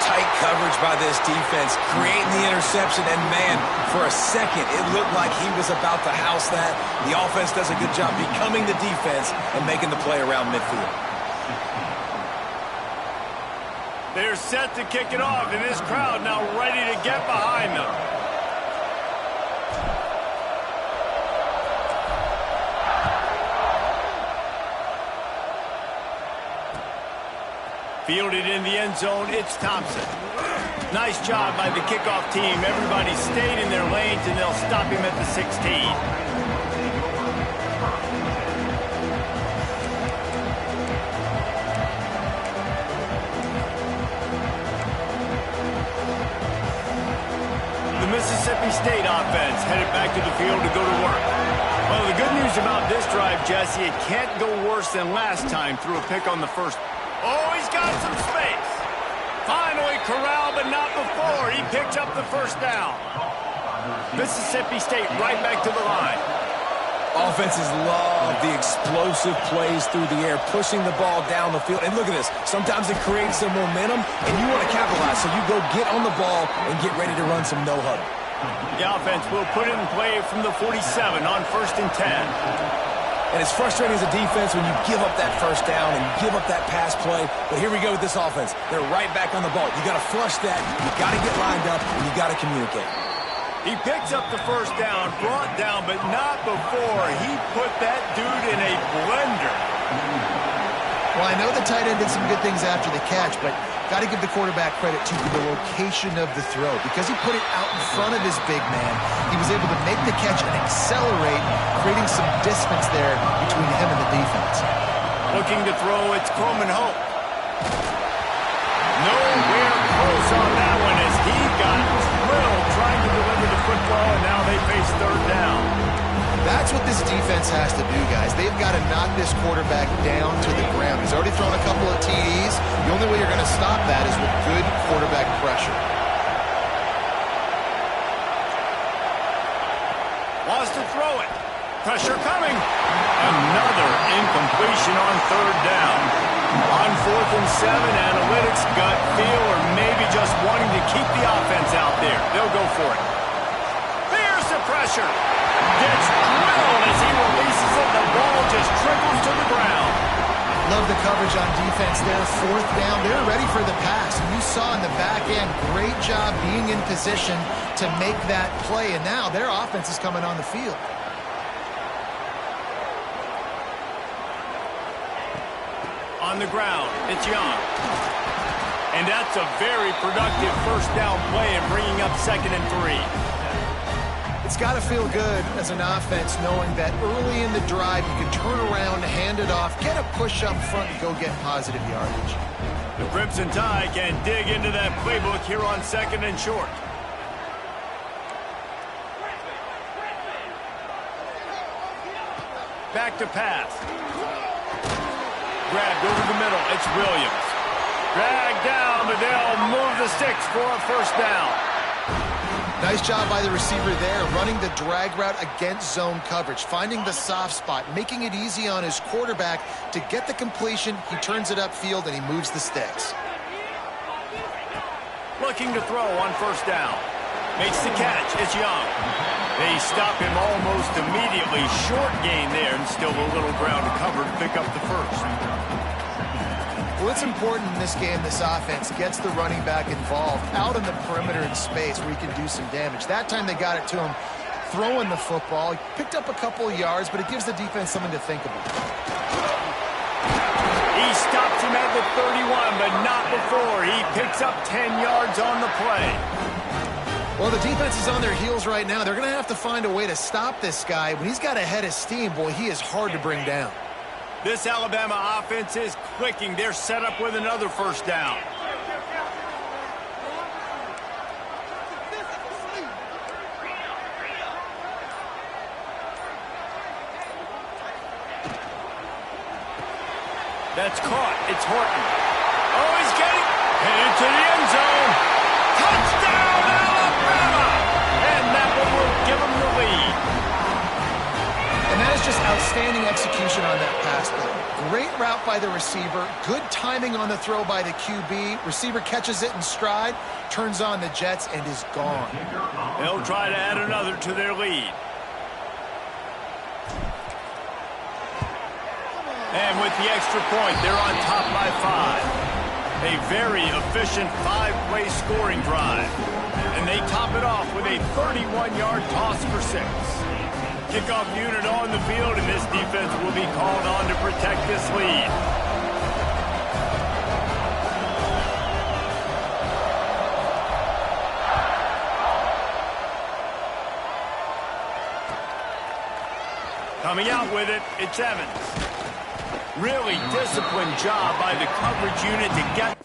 Tight coverage by this defense, creating the interception, and man, for a second, it looked like he was about to house that. The offense does a good job becoming the defense and making the play around midfield. They're set to kick it off, and this crowd now ready to get behind them. Fielded in the end zone, it's Thompson. Nice job by the kickoff team. Everybody stayed in their lanes, and they'll stop him at the 16. The Mississippi State offense headed back to the field to go to work. Well, the good news about this drive, Jesse, it can't go worse than last time through a pick on the first. Oh, he's got some space. Finally corralled, but not before. He picked up the first down. Mississippi State right back to the line. Offenses love the explosive plays through the air, pushing the ball down the field. And look at this. Sometimes it creates some momentum, and you want to capitalize. So you go get on the ball and get ready to run some no-huddle. The offense will put it in play from the 47 on 1st and 10. And it's frustrating as a defense when you give up that first down and you give up that pass play. But here we go with this offense. They're right back on the ball. You got to flush that. You got to get lined up, and you got to communicate. He picks up the first down, brought down, but not before he put that dude in a blender. Well, I know the tight end did some good things after the catch, but got to give the quarterback credit to the location of the throw. Because he put it out in front of his big man, he was able to make the catch and accelerate, creating some distance there between him and the defense. Looking to throw, it's Coleman Hope. Nowhere close on that one as he got drilled trying to deliver the football, and now they face 3rd down. That's what this defense has to do, guys. They've got to knock this quarterback down to the ground. He's already thrown a couple of TDs. The only way you're going to stop that is with good quarterback pressure. Wants to throw it. Pressure coming. Another incompletion on 3rd down. On 4th and 7, analytics, gut feel, or maybe just wanting to keep the offense out there. They'll go for it. There's the pressure. Gets drilled as he releases it. The ball just trickles to the ground. Love the coverage on defense there. 4th down. They're ready for the pass. And you saw in the back end, great job being in position to make that play. And now their offense is coming on the field. On the ground, it's Young. And that's a very productive first down play and bringing up 2nd and 3. It's got to feel good as an offense knowing that early in the drive you can turn around, hand it off, get a push up front, and go get positive yardage. The Crimson Tide can dig into that playbook here on 2nd and short. Back to pass. Grabbed over the middle. It's Williams. Dragged down, but they'll move the sticks for a first down. Nice job by the receiver there, running the drag route against zone coverage, finding the soft spot, making it easy on his quarterback to get the completion. He turns it upfield, and he moves the sticks. Looking to throw on first down. Makes the catch. It's Young. They stop him almost immediately Relatively short gain there, and still a little ground to cover to pick up the first. Well, it's important in this game, this offense gets the running back involved out in the perimeter in space where he can do some damage. That time they got it to him throwing the football. He picked up a couple of yards, but it gives the defense something to think about. He stops him at the 31, but not before. He picks up 10 yards on the play. Well, the defense is on their heels right now. They're going to have to find a way to stop this guy. When he's got a head of steam, boy, he is hard to bring down. This Alabama offense is clicking. They're set up with another first down. That's caught. It's Horton. Oh, he's getting into the end zone. Touchdown, Alabama! And that one will give them the lead. And that is just outstanding execution on that pass play. Great route by the receiver. Good timing on the throw by the QB. Receiver catches it in stride, turns on the jets, and is gone. They'll try to add another to their lead. And with the extra point, they're on top by 5. A very efficient 5-play scoring drive. And they top it off with a 31-yard toss for 6. Kickoff unit on the field, and this defense will be called on to protect this lead. Coming out with it, it's Evans. Really disciplined job by the coverage unit to get...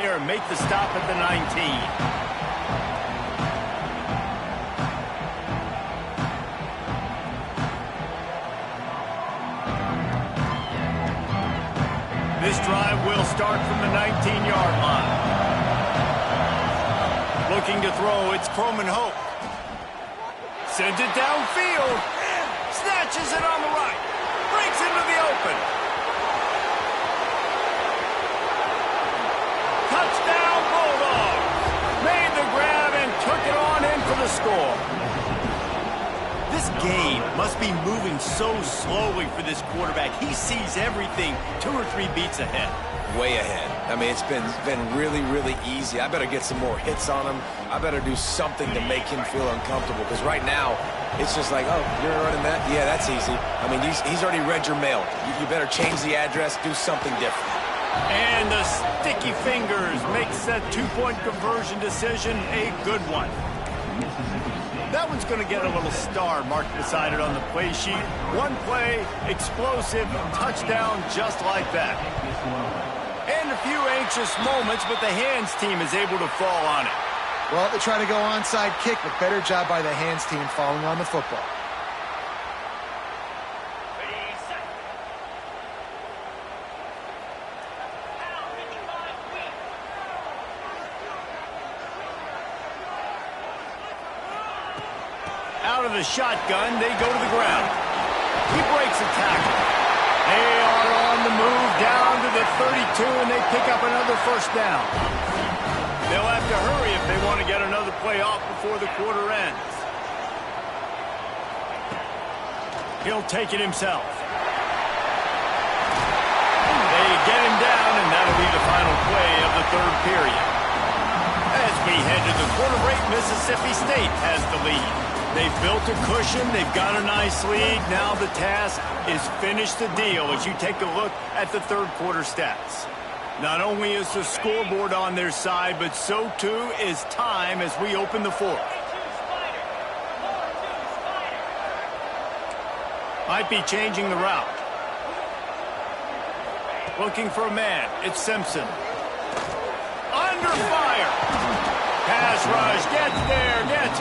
here and make the stop at the 19. This drive will start from the 19-yard line. Looking to throw, it's Croman Hope. Sends it downfield. Snatches it on the right. Breaks into the open. Touchdown, Bulldogs! Made the grab and took it on in for the score. This game must be moving so slowly for this quarterback. He sees everything 2 or 3 beats ahead. Way ahead. I mean, it's been really, really easy. I better get some more hits on him. I better do something to make him feel uncomfortable, because right now, it's just like, oh, you're running that? Yeah, that's easy. I mean, he's already read your mail. You better change the address, do something different. And the sticky fingers makes that 2-point conversion decision a good one. That one's going to get a little star marked beside it on the play sheet. One play, explosive, touchdown just like that. And a few anxious moments, but the hands team is able to fall on it. Well, they try to go onside kick, but better job by the hands team falling on the football. Out of the shotgun, they go to the ground. He breaks a tackle. They are on the move down to the 32, and they pick up another first down. They'll have to hurry if they want to get another play off before the quarter ends. He'll take it himself. They get him down, and that'll be the final play of the third period. As we head to the quarter break, Mississippi State has the lead. They've built a cushion. They've got a nice lead. Now the task is finish the deal as you take a look at the third quarter stats. Not only is the scoreboard on their side, but so too is time as we open the fourth. Might be changing the route. Looking for a man. It's Simpson. Under fire. Pass rush. Gets there. Gets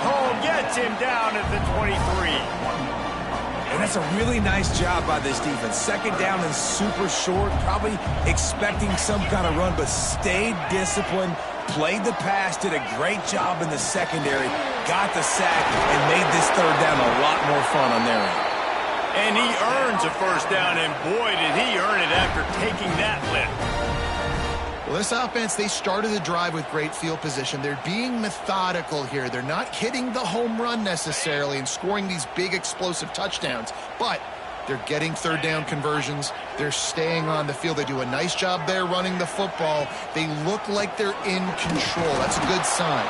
gets him down at the 23. And that's a really nice job by this defense. Second down and super short, probably expecting some kind of run, but stayed disciplined, played the pass, did a great job in the secondary, got the sack, and made this third down a lot more fun on their end. And he earns a first down, and boy, did he earn it after taking that lift. Well, this offense, they started the drive with great field position. They're being methodical here. They're not hitting the home run necessarily and scoring these big explosive touchdowns, but they're getting third down conversions. They're staying on the field. They do a nice job there running the football. They look like they're in control. That's a good sign.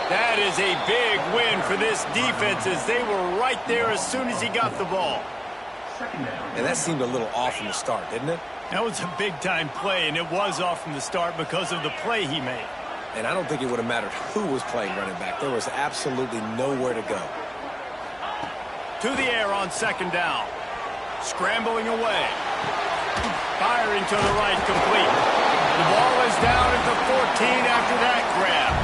That is a big win for this defense as they were right there as soon as he got the ball. And that seemed a little off from the start, didn't it? That was a big-time play, and it was off from the start because of the play he made. And I don't think it would have mattered who was playing running back. There was absolutely nowhere to go. To the air on second down. Scrambling away. Firing to the right, complete. The ball is down at the 14 after that grab.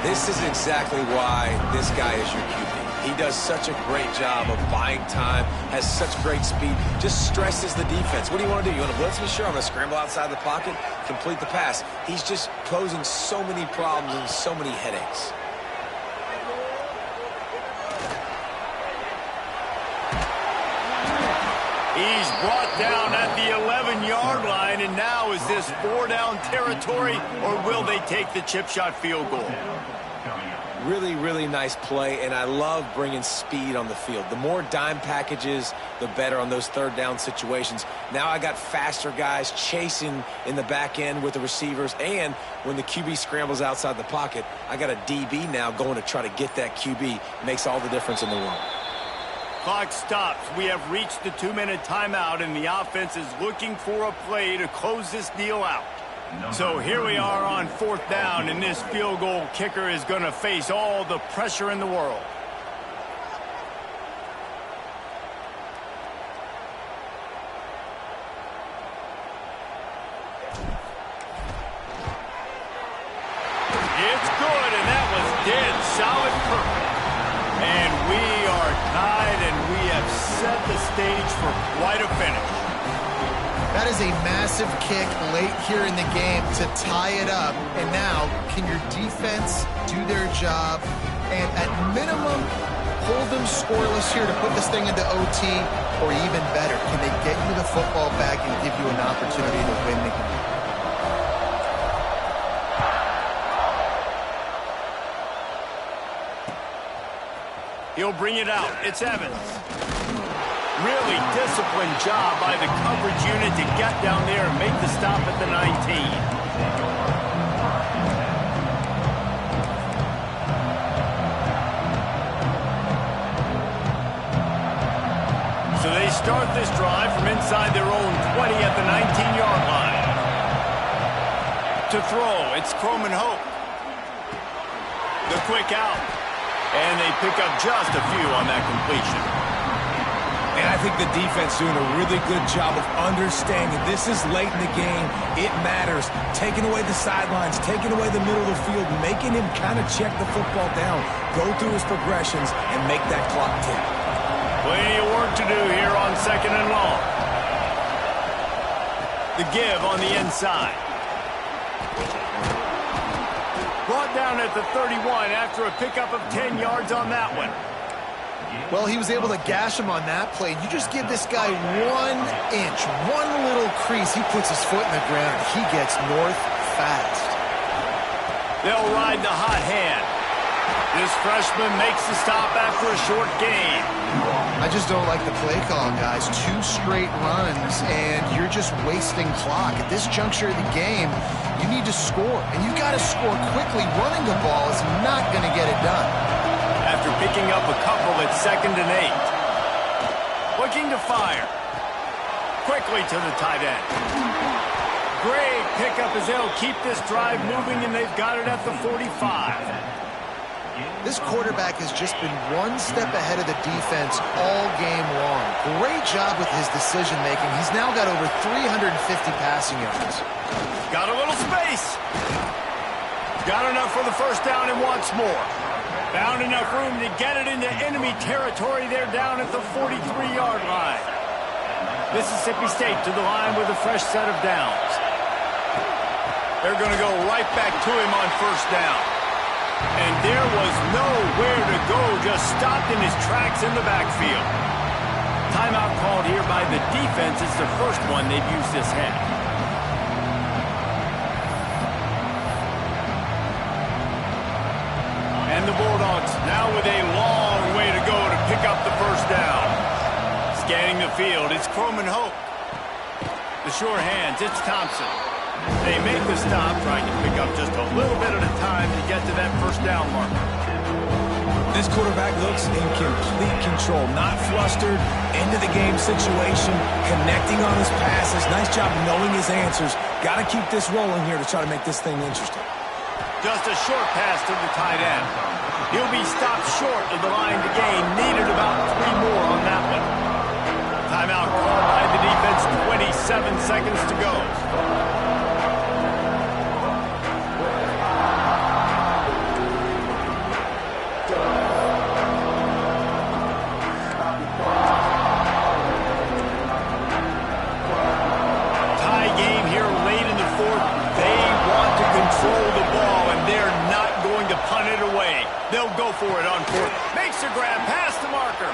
This is exactly why this guy is your QB. He does such a great job of buying time, has such great speed, just stresses the defense. What do you want to do? You want to blitz me? Sure, I'm going to scramble outside the pocket, complete the pass. He's just posing so many problems and so many headaches. He's brought down at the 11-yard line, and now is this 4-down territory, or will they take the chip shot field goal? Really, really nice play, and I love bringing speed on the field. The more dime packages, the better on those third down situations. Now I got faster guys chasing in the back end with the receivers, and when the QB scrambles outside the pocket, I got a DB now going to try to get that QB. Makes all the difference in the world. Clock stops. We have reached the 2-minute timeout, and the offense is looking for a play to close this deal out. So here we are on fourth down, and this field goal kicker is going to face all the pressure in the world. It's good, and that was dead solid perfect. And we are tied, and we have set the stage for quite a finish. That is a massive kick late here in the game to tie it up. And now, can your defense do their job and at minimum hold them scoreless here to put this thing into OT, or even better, can they get you the football back and give you an opportunity to win the game? He'll bring it out. It's Evans. Really disciplined job by the coverage unit to get down there and make the stop at the 19. So they start this drive from inside their own 20 at the 19-yard line. To throw, it's Croman Hope. The quick out. And they pick up just a few on that completion. And I think the defense doing a really good job of understanding this is late in the game. It matters. Taking away the sidelines, taking away the middle of the field, making him kind of check the football down, go through his progressions, and make that clock tick. Plenty of work to do here on second and long. The give on the inside. Brought down at the 31 after a pickup of 10 yards on that one. Well, he was able to gash him on that play. You just give this guy 1 inch, one little crease. He puts his foot in the ground. He gets north fast. They'll ride the hot hand. This freshman makes the stop after a short gain. I just don't like the play call, guys. 2 straight runs, and you're just wasting clock. At this juncture of the game, you need to score, and you got to score quickly. Running the ball is not going to get it done. After picking up a couple at 2nd and 8. Looking to fire. Quickly to the tight end. Great pickup as they'll keep this drive moving, and they've got it at the 45. This quarterback has just been one step ahead of the defense all game long. Great job with his decision-making. He's now got over 350 passing yards. Got a little space. Got enough for the first down and wants more. Found enough room to get it into enemy territory there down at the 43-yard line. Mississippi State to the line with a fresh set of downs. They're going to go right back to him on first down. And there was nowhere to go, just stopped in his tracks in the backfield. Timeout called here by the defense. It's the first one they've used this half. And the Bulldogs now with a long way to go to pick up the first down. Scanning the field, it's Croman Hope. The sure hands, it's Thompson. They make the stop, trying to pick up just a little bit at a time to get to that first down marker. This quarterback looks in complete control, not flustered, into the game situation, connecting on his passes. Nice job knowing his answers. Got to keep this rolling here to try to make this thing interesting. Just a short pass to the tight end. He'll be stopped short of the line to gain. Needed about 3 more on that one. Timeout called by the defense. 27 seconds to go. Tie game here late in the fourth. They want to control the ball, and they're not going to punt it away. They'll go for it on fourth. Makes a grab past the marker.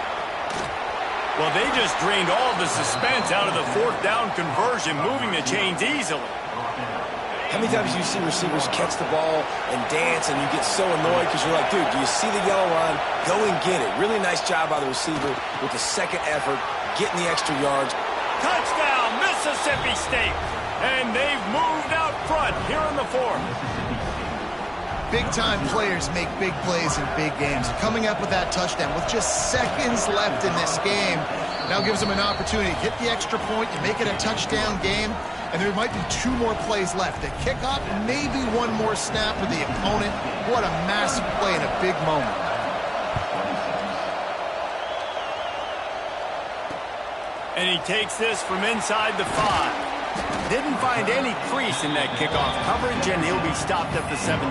Well, they just drained all the suspense out of the fourth down conversion, moving the chains easily. How many times do you see receivers catch the ball and dance, and you get so annoyed because you're like, dude, do you see the yellow line? Go and get it. Really nice job by the receiver with the second effort, getting the extra yards. Touchdown, Mississippi State. And they've moved out front here in the fourth. Big-time players make big plays in big games. Coming up with that touchdown with just seconds left in this game now gives them an opportunity to hit the extra point and make it a touchdown game. And there might be 2 more plays left. The kickoff, maybe 1 more snap for the opponent. What a massive play in a big moment. And he takes this from inside the 5. Didn't find any crease in that kickoff coverage, and he'll be stopped at the 17.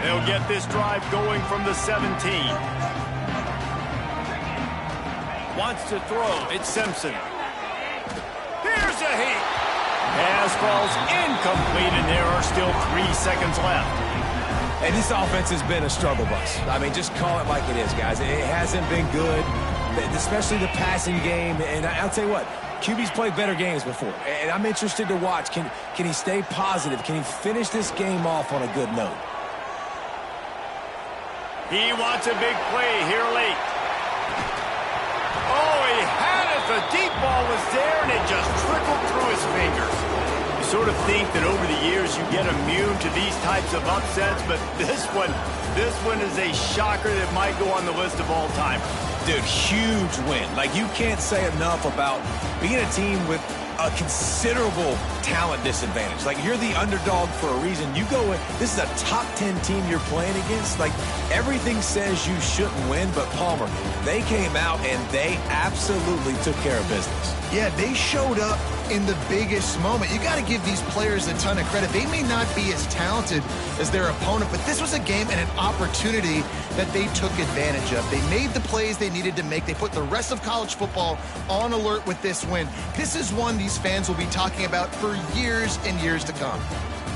They'll get this drive going from the 17. Wants to throw. It's Simpson. Here's a heat. Pass falls incomplete, and there are still 3 seconds left. And this offense has been a struggle bus. I mean, just call it like it is, guys. It hasn't been good, especially the passing game. And I'll tell you what, QB's played better games before. And I'm interested to watch. Can he stay positive? Can he finish this game off on a good note? He wants a big play here late. Oh, he had it. The deep ball was there, and it just trickled through his fingers. You sort of think that over the years you get immune to these types of upsets, but this one is a shocker that might go on the list of all time. Dude, huge win. Like, you can't say enough about being a team with a considerable talent disadvantage. Like, you're the underdog for a reason. You go in, this is a top 10 team you're playing against. Like, everything says you shouldn't win, but Palmer, they came out and they absolutely took care of business. Yeah, they showed up in the biggest moment. You got to give these players a ton of credit. They may not be as talented as their opponent, but this was a game and an opportunity that they took advantage of. They made the plays they needed to make. They put the rest of college football on alert with this win. This is one these fans will be talking about for years and years to come.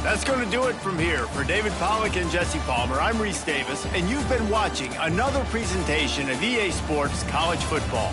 That's going to do it from here. For David Pollack and Jesse Palmer, I'm Reese Davis, and you've been watching another presentation of EA Sports College Football.